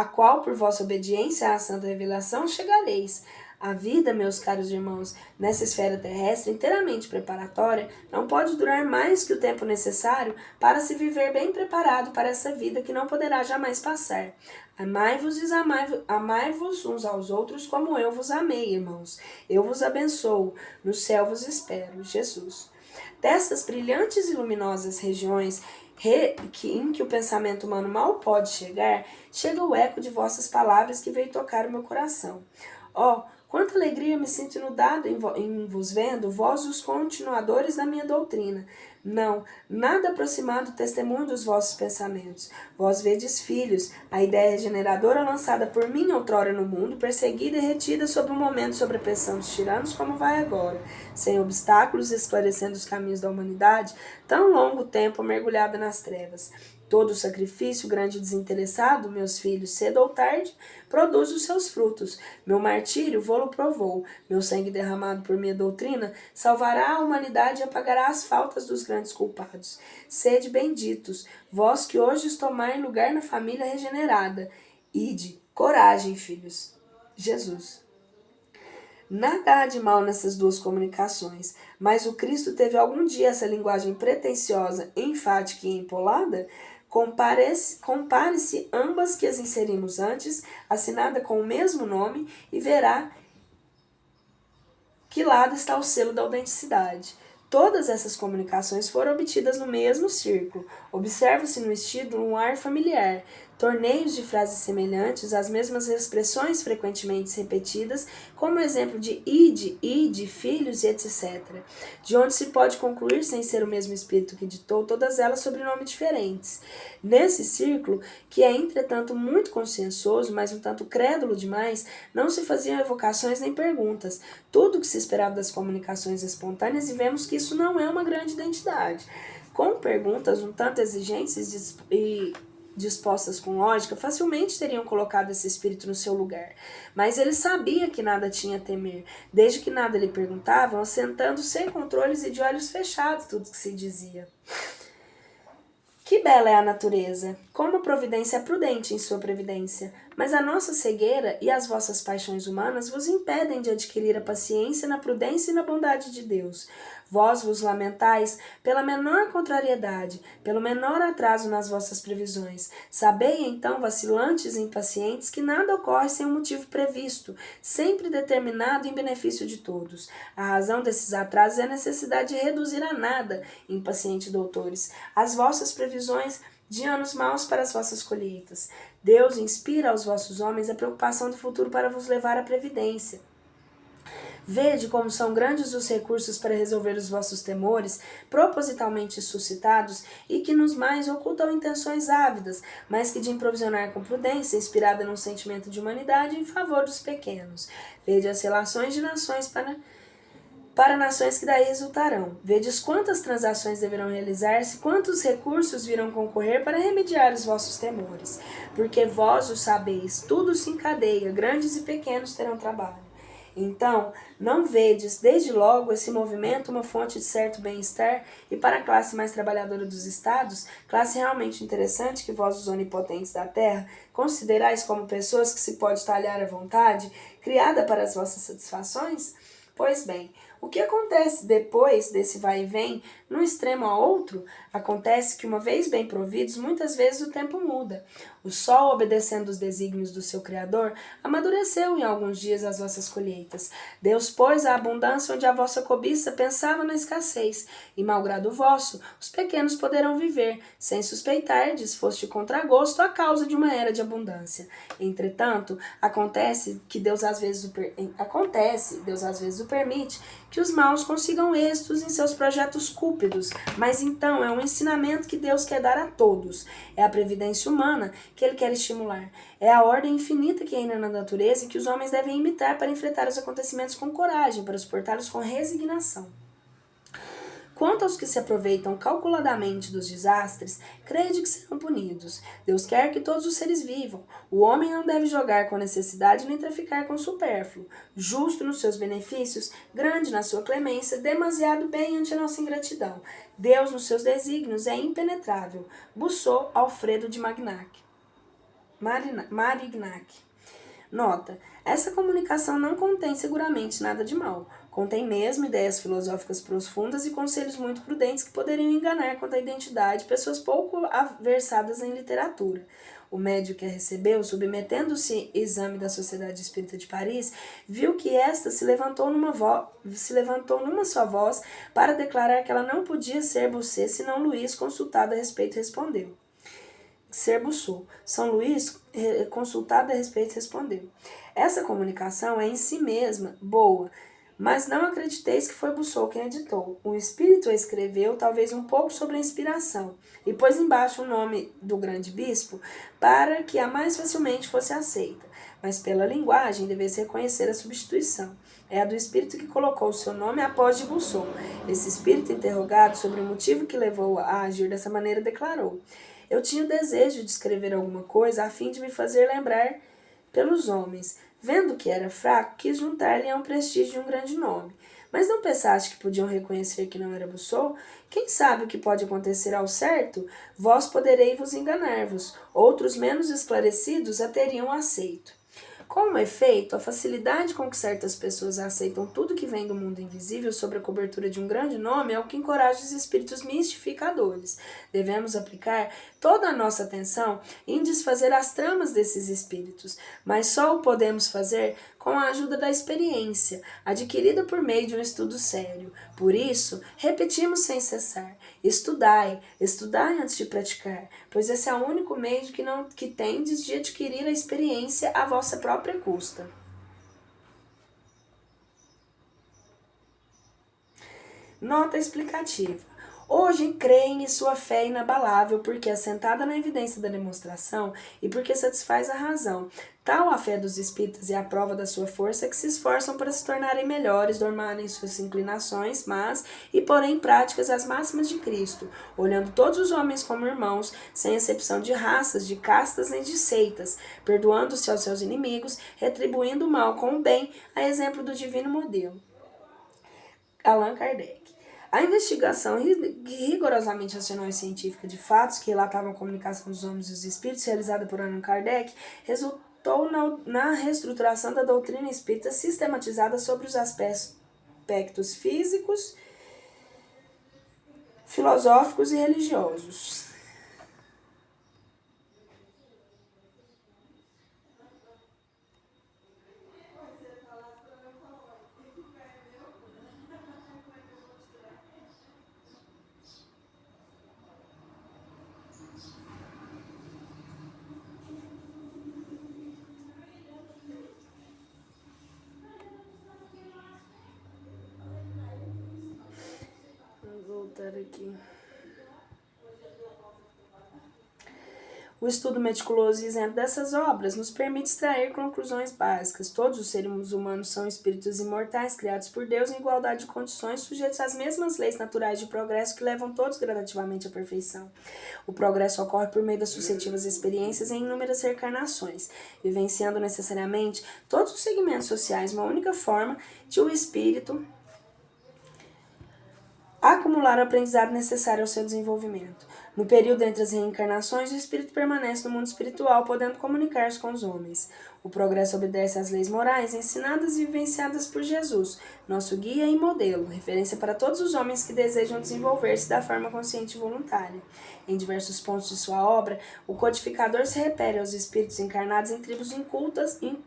qual por vossa obediência à santa revelação chegareis. A vida, meus caros irmãos, nessa esfera terrestre inteiramente preparatória, não pode durar mais que o tempo necessário para se viver bem preparado para essa vida que não poderá jamais passar. Amai-vos e amai-vos uns aos outros como eu vos amei, irmãos. Eu vos abençoo, no céu vos espero. Jesus. Dessas brilhantes e luminosas regiões em que o pensamento humano mal pode chegar, chega o eco de vossas palavras que veio tocar o meu coração. Quanta alegria me sinto inundado em vos vendo, vós os continuadores da minha doutrina. Nada aproximado do testemunho dos vossos pensamentos. Vós vedes filhos, a ideia regeneradora lançada por mim outrora no mundo, perseguida e retida sob um momento sob a pressão dos tiranos, como vai agora, sem obstáculos, esclarecendo os caminhos da humanidade, tão longo tempo mergulhada nas trevas. Todo sacrifício, grande e desinteressado, meus filhos, cedo ou tarde, produz os seus frutos. Meu martírio vô-lo provou. Meu sangue derramado por minha doutrina salvará a humanidade e apagará as faltas dos grandes culpados. Sede benditos, vós que hoje tomai lugar na família regenerada. Ide, coragem, filhos. Jesus. Nada há de mal nessas duas comunicações, mas o Cristo teve algum dia essa linguagem pretensiosa, enfática e empolada? Compare-se ambas que as inserimos antes, assinada com o mesmo nome, e verá que lado está o selo da autenticidade. Todas essas comunicações foram obtidas no mesmo círculo. Observa-se no estilo um ar familiar, torneios de frases semelhantes, as mesmas expressões frequentemente repetidas, como o exemplo de ide, filhos e etc., de onde se pode concluir, sem ser o mesmo espírito que ditou, todas elas sob nomes diferentes. Nesse círculo, que é entretanto muito consciencioso, mas um tanto crédulo demais, não se faziam evocações nem perguntas. Tudo o que se esperava das comunicações espontâneas, e vemos que isso não é uma grande identidade. Com perguntas um tanto exigentes e dispostas com lógica, facilmente teriam colocado esse espírito no seu lugar. Mas ele sabia que nada tinha a temer, desde que nada lhe perguntavam, assentando sem controles e de olhos fechados tudo que se dizia. Que bela é a natureza, como a providência é prudente em sua previdência, mas a nossa cegueira e as vossas paixões humanas vos impedem de adquirir a paciência na prudência e na bondade de Deus. Vós vos lamentais pela menor contrariedade, pelo menor atraso nas vossas previsões. Sabei, então, vacilantes e impacientes, que nada ocorre sem um motivo previsto, sempre determinado em benefício de todos. A razão desses atrasos é a necessidade de reduzir a nada, impacientes doutores, as vossas previsões de anos maus para as vossas colheitas. Deus inspira aos vossos homens a preocupação do futuro para vos levar à previdência. Vede como são grandes os recursos para resolver os vossos temores, propositalmente suscitados, e que nos mais ocultam intenções ávidas, mas que de improvisionar com prudência, inspirada num sentimento de humanidade em favor dos pequenos. Vede as relações de nações para nações que daí resultarão. Vedes quantas transações deverão realizar-se, quantos recursos virão concorrer para remediar os vossos temores. Porque vós o sabeis, tudo se encadeia, grandes e pequenos terão trabalho. Então, não vedes, desde logo, esse movimento uma fonte de certo bem-estar, e para a classe mais trabalhadora dos estados, classe realmente interessante que vós, os onipotentes da terra, considerais como pessoas que se pode talhar à vontade, criada para as vossas satisfações? Pois bem, o que acontece depois desse vai e vem, num extremo a outro? Acontece que, uma vez bem providos, muitas vezes o tempo muda. O sol, obedecendo os desígnios do seu Criador, amadureceu em alguns dias as vossas colheitas. Deus pôs a abundância onde a vossa cobiça pensava na escassez, e, malgrado vosso, os pequenos poderão viver, sem suspeitardes, foste contragosto a causa de uma era de abundância. Entretanto, acontece que Deus às vezes o permite, que os maus consigam êxitos em seus projetos cúpidos, mas então é um ensinamento que Deus quer dar a todos. É a previdência humana que Ele quer estimular. É a ordem infinita que reina na natureza e que os homens devem imitar para enfrentar os acontecimentos com coragem, para suportá-los com resignação. Quanto aos que se aproveitam calculadamente dos desastres, crede que serão punidos. Deus quer que todos os seres vivam. O homem não deve jogar com necessidade nem traficar com supérfluo. Justo nos seus benefícios, grande na sua clemência, demasiado bem ante a nossa ingratidão. Deus nos seus desígnios é impenetrável. Bussot, Alfredo de Marignac. Nota: essa comunicação não contém seguramente nada de mal. Contém mesmo ideias filosóficas profundas e conselhos muito prudentes que poderiam enganar quanto à identidade pessoas pouco versadas em literatura. O médium que a recebeu, submetendo-se ao exame da Sociedade Espírita de Paris, viu que esta se levantou numa só voz para declarar que ela não podia ser Bussot, senão Luís, consultado a respeito, respondeu. Ser Bussot. São Luís, consultado a respeito, respondeu. Essa comunicação é em si mesma boa, mas não acrediteis que foi Bussot quem a ditou. O espírito a escreveu, talvez um pouco sobre a inspiração, e pôs embaixo o nome do grande bispo para que a mais facilmente fosse aceita. Mas pela linguagem devesse reconhecer a substituição. É a do espírito que colocou o seu nome após de Bussot. Esse espírito, interrogado sobre o motivo que levou a agir dessa maneira, declarou: eu tinha o desejo de escrever alguma coisa a fim de me fazer lembrar pelos homens. Vendo que era fraco, quis juntar-lhe a um prestígio de um grande nome. Mas não pensaste que podiam reconhecer que não era Bussot? Quem sabe o que pode acontecer ao certo? Vós podereis vos enganar-vos. Outros menos esclarecidos a teriam aceito. Com efeito, a facilidade com que certas pessoas aceitam tudo que vem do mundo invisível sob a cobertura de um grande nome é o que encoraja os espíritos mistificadores. Devemos aplicar toda a nossa atenção em desfazer as tramas desses espíritos, mas só o podemos fazer com a ajuda da experiência, adquirida por meio de um estudo sério. Por isso, repetimos sem cessar: estudai, estudai antes de praticar, pois esse é o único meio que tendes de adquirir a experiência à vossa própria custa. Nota explicativa. Hoje creem em sua fé inabalável porque assentada na evidência da demonstração e porque satisfaz a razão. Tal a fé dos espíritas e a prova da sua força que se esforçam para se tornarem melhores, domarem suas inclinações, mas e porém em práticas as máximas de Cristo, olhando todos os homens como irmãos, sem exceção de raças, de castas nem de seitas, perdoando-se aos seus inimigos, retribuindo o mal com o bem, a exemplo do divino modelo. Allan Kardec. A investigação rigorosamente racional e científica de fatos que relatavam a comunicação dos homens e dos espíritos, realizada por Allan Kardec, resultou na reestruturação da doutrina espírita sistematizada sobre os aspectos físicos, filosóficos e religiosos. Vou voltar aqui. O estudo meticuloso e isento dessas obras nos permite extrair conclusões básicas. Todos os seres humanos são espíritos imortais, criados por Deus em igualdade de condições, sujeitos às mesmas leis naturais de progresso que levam todos gradativamente à perfeição. O progresso ocorre por meio das sucessivas experiências em inúmeras reencarnações, vivenciando necessariamente todos os segmentos sociais, uma única forma de o espírito acumular o aprendizado necessário ao seu desenvolvimento. No período entre as reencarnações, o espírito permanece no mundo espiritual, podendo comunicar-se com os homens. O progresso obedece às leis morais ensinadas e vivenciadas por Jesus, nosso guia e modelo, referência para todos os homens que desejam desenvolver-se da forma consciente e voluntária. Em diversos pontos de sua obra, o codificador se refere aos espíritos encarnados em tribos incultas e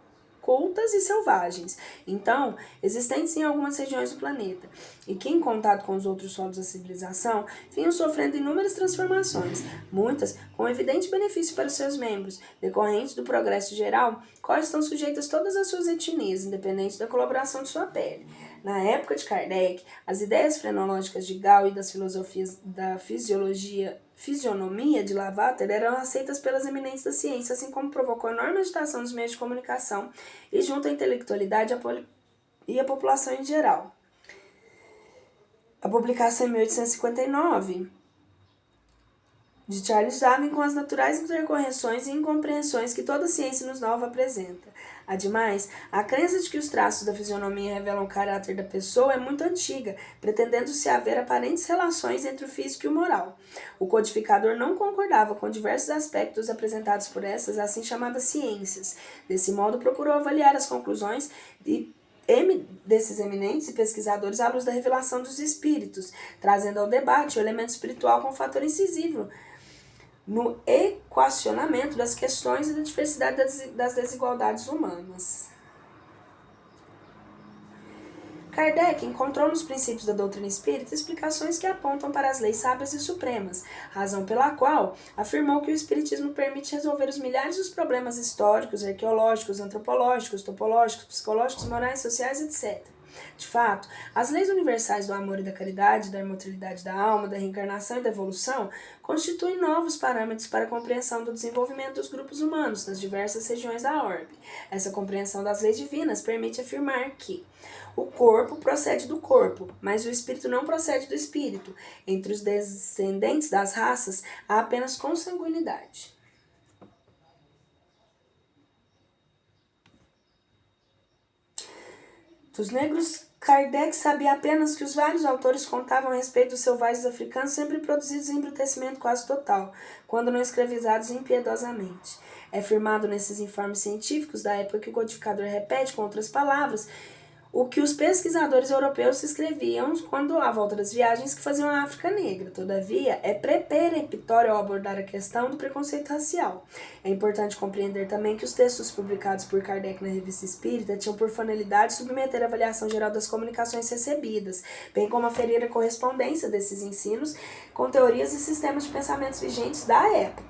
selvagens, então, existentes em algumas regiões do planeta, e que, em contato com os outros solos da civilização, vinham sofrendo inúmeras transformações, muitas com evidente benefício para os seus membros, decorrentes do progresso geral, quais estão sujeitas todas as suas etnias, independente da coloração de sua pele. Na época de Kardec, as ideias frenológicas de Gall e das filosofias da fisionomia de Lavater eram aceitas pelas eminentes da ciência, assim como provocou enorme agitação nos meios de comunicação e junto à intelectualidade e à população em geral. A publicação em 1859 de Charles Darwin com as naturais intercorreções e incompreensões que toda ciência nos nova apresenta. Ademais, a crença de que os traços da fisionomia revelam o caráter da pessoa é muito antiga, pretendendo-se haver aparentes relações entre o físico e o moral. O codificador não concordava com diversos aspectos apresentados por essas assim chamadas ciências. Desse modo, procurou avaliar as conclusões desses eminentes pesquisadores à luz da revelação dos espíritos, trazendo ao debate o elemento espiritual como fator incisivo no equacionamento das questões e da diversidade das desigualdades humanas. Kardec encontrou nos princípios da doutrina espírita explicações que apontam para as leis sábias e supremas, razão pela qual afirmou que o espiritismo permite resolver os milhares dos problemas históricos, arqueológicos, antropológicos, topológicos, psicológicos, morais, sociais, etc. De fato, as leis universais do amor e da caridade, da imortalidade da alma, da reencarnação e da evolução constituem novos parâmetros para a compreensão do desenvolvimento dos grupos humanos nas diversas regiões da orbe. Essa compreensão das leis divinas permite afirmar que o corpo procede do corpo, mas o espírito não procede do espírito. Entre os descendentes das raças há apenas consanguinidade. Dos negros, Kardec sabia apenas que os vários autores contavam a respeito dos selvagens africanos sempre produzidos em embrutecimento quase total, quando não escravizados impiedosamente. É afirmado nesses informes científicos da época que o codificador repete, com outras palavras, o que os pesquisadores europeus escreviam quando à volta das viagens que faziam a África Negra. Todavia, é peremptório ao abordar a questão do preconceito racial. É importante compreender também que os textos publicados por Kardec na Revista Espírita tinham por finalidade submeter a avaliação geral das comunicações recebidas, bem como aferir a correspondência desses ensinos com teorias e sistemas de pensamentos vigentes da época.